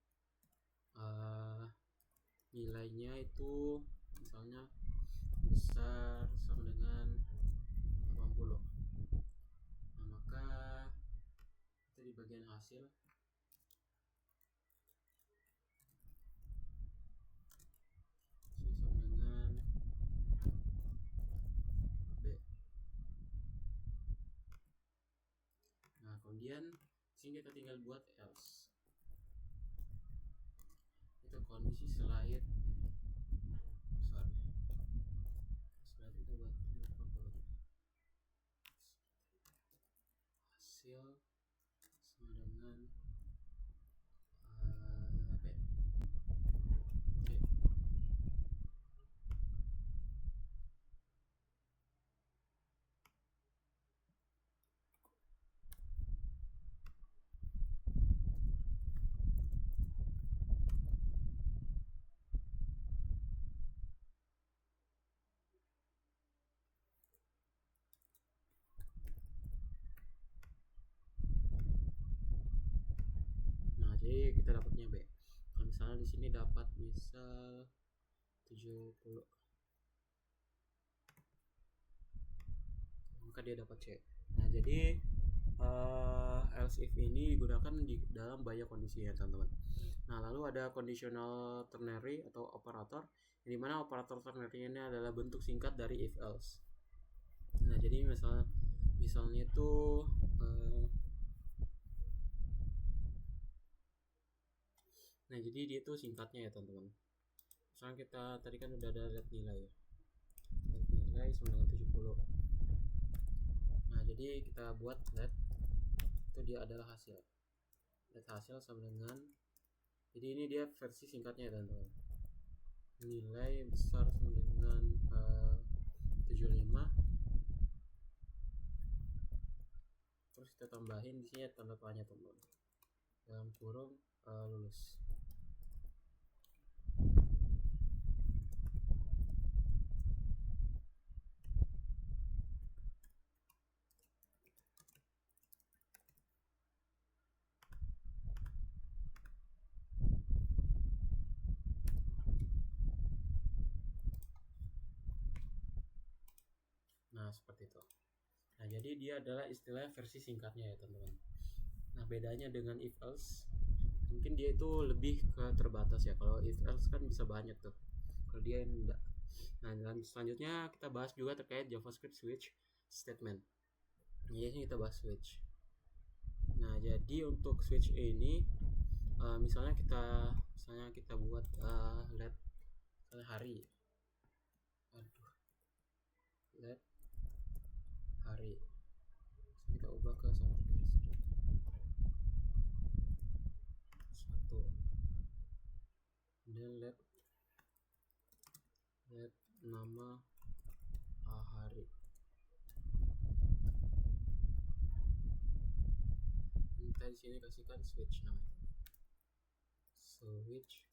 nilainya itu misalnya besar sama dengan 80, nah maka kita di bagian hasil sama dengan B. Nah kemudian sini kita tinggal buat else. Itu kondisi selain kita buat 80, hasil sama dengan B. Oke. Jadi kita dapatnya B. Kalau misalnya di sini dapat misal 70, maka dia dapat C. Nah jadi else if ini digunakan di dalam banyak kondisi ya teman-teman. Nah lalu ada conditional ternary atau operator, yang dimana operator ternary ini adalah bentuk singkat dari if else. Nah jadi misalnya itu nah jadi dia tuh singkatnya ya teman-teman. Misalnya kita tadi kan udah ada lihat nilai ya, lihat nilai sama dengan 70. Nah jadi kita buat let itu dia adalah hasil, let hasil sama dengan, jadi ini dia versi singkatnya ya teman-teman, nilai besar sama dengan 75, terus kita tambahin di sini tanda tanya teman-teman, dalam kurung lulus. Nah, seperti itu. Nah, jadi dia adalah istilah versi singkatnya ya teman-teman. Nah, bedanya dengan if else, mungkin dia itu lebih ke terbatas ya. Kalau if else kan bisa banyak tuh, kalau dia enggak. Nah, dan selanjutnya kita bahas juga terkait JavaScript switch statement. Jadi kita bahas switch. Nah, jadi untuk switch ini misalnya kita buat let hari. Aduh, let hari. Kita ubah ke satu. Dan let nama hari. Kita di sini kasihkan switch namanya. Switch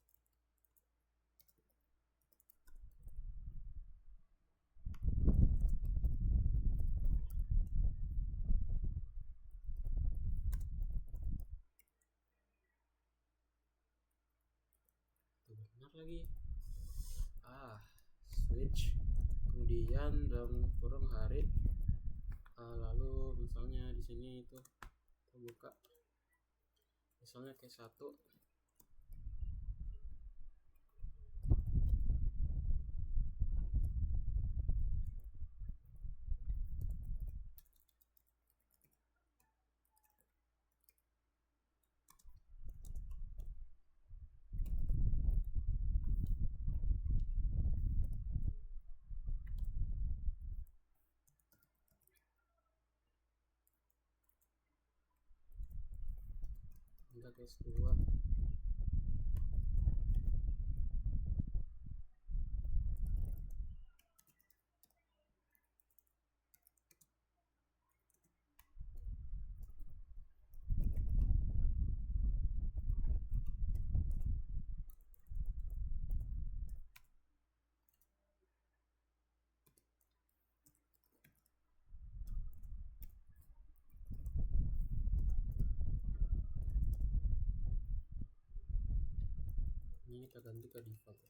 benar lagi. Switch kemudian dalam kurung hari, lalu misalnya di sini itu kita buka misalnya case 1. Hingga case 2. Ini kita ganti ke default ya.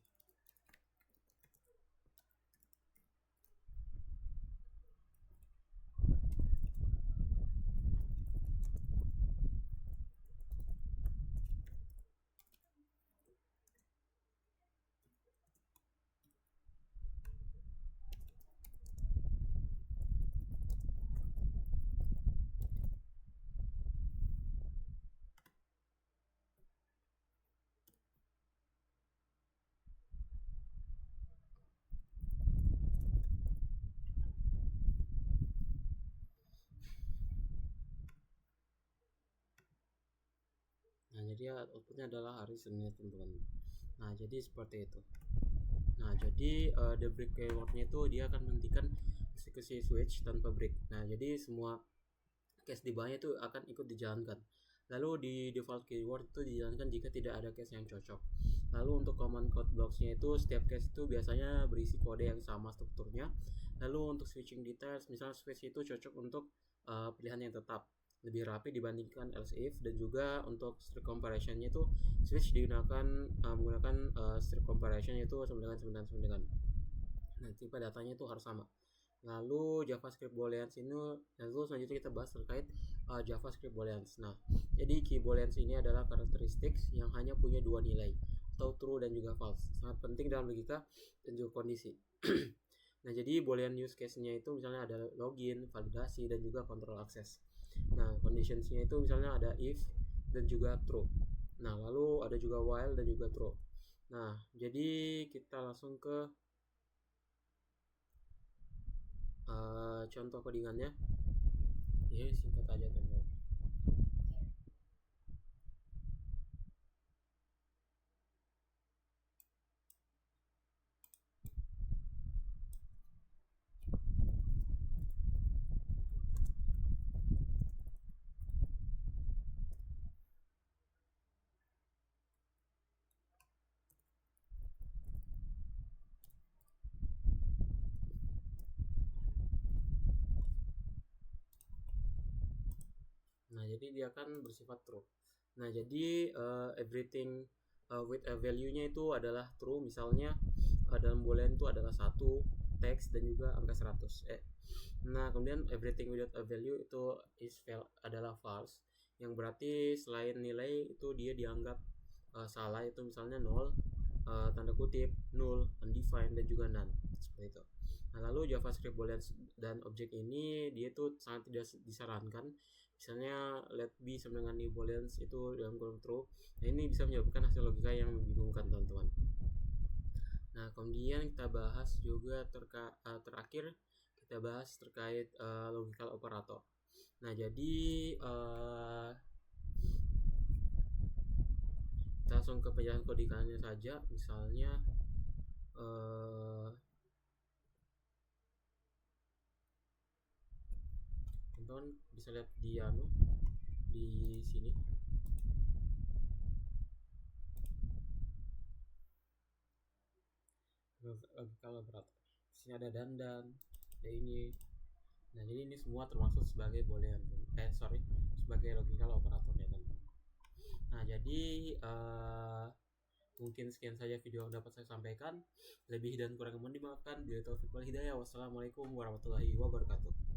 Nah, jadi outputnya adalah hari Senin teman-teman. Nah, jadi seperti itu. Nah, jadi the break keywordnya itu dia akan menghentikan eksekusi switch tanpa break. Nah, jadi semua case di bawahnya itu akan ikut dijalankan. Lalu di default keyword itu dijalankan jika tidak ada case yang cocok. Lalu untuk command code blocks-nya itu setiap case itu biasanya berisi kode yang sama strukturnya. Lalu untuk switching details, misalnya switch itu cocok untuk pilihan yang tetap, lebih rapi dibandingkan else if, dan juga untuk strict comparison-nya itu switch digunakan menggunakan strict comparison itu sama dengan. Nah, tipe datanya itu harus sama. Lalu JavaScript booleans ini, lalu selanjutnya kita bahas terkait JavaScript booleans. Nah, jadi key booleans ini adalah karakteristik yang hanya punya dua nilai, atau true dan juga false. Sangat penting dalam logika dan juga kondisi. Nah, jadi boolean use case-nya itu misalnya ada login, validasi, dan juga control access. Nah, conditions-nya itu misalnya ada if dan juga true. Nah, lalu ada juga while dan juga true. Nah, jadi kita langsung ke contoh codingannya. Ini singkat aja teman-teman. jadi dia akan bersifat true. Nah, jadi everything with a value-nya itu adalah true. Misalnya dalam boolean itu adalah satu, teks, dan juga angka 100. Nah, kemudian everything without a value itu adalah false, yang berarti selain nilai itu dia dianggap salah, itu misalnya 0, tanda kutip, null, undefined, dan juga none, seperti itu. Nah, lalu JavaScript boolean dan objek ini dia itu sangat tidak disarankan. Misalnya let b sama dengan new booleans itu dalam kurung true. Nah, ini bisa menyebabkan hasil logika yang membingungkan, teman-teman. Nah, kemudian kita bahas juga terakhir kita bahas terkait logical operator. Nah, jadi kita langsung ke penjelasan kodikannya saja. Misalnya teman-teman bisa lihat di sini. Logical operator. Di sini ada dandan, ada ini. Nah, jadi ini semua termasuk sebagai boolean. Sebagai logical operator ya, teman-teman. Nah, jadi mungkin sekian saja video yang dapat saya sampaikan. Lebih dan kurang mohon dimaafkan. Bila taufiq wal hidayah. Wassalamualaikum warahmatullahi wabarakatuh.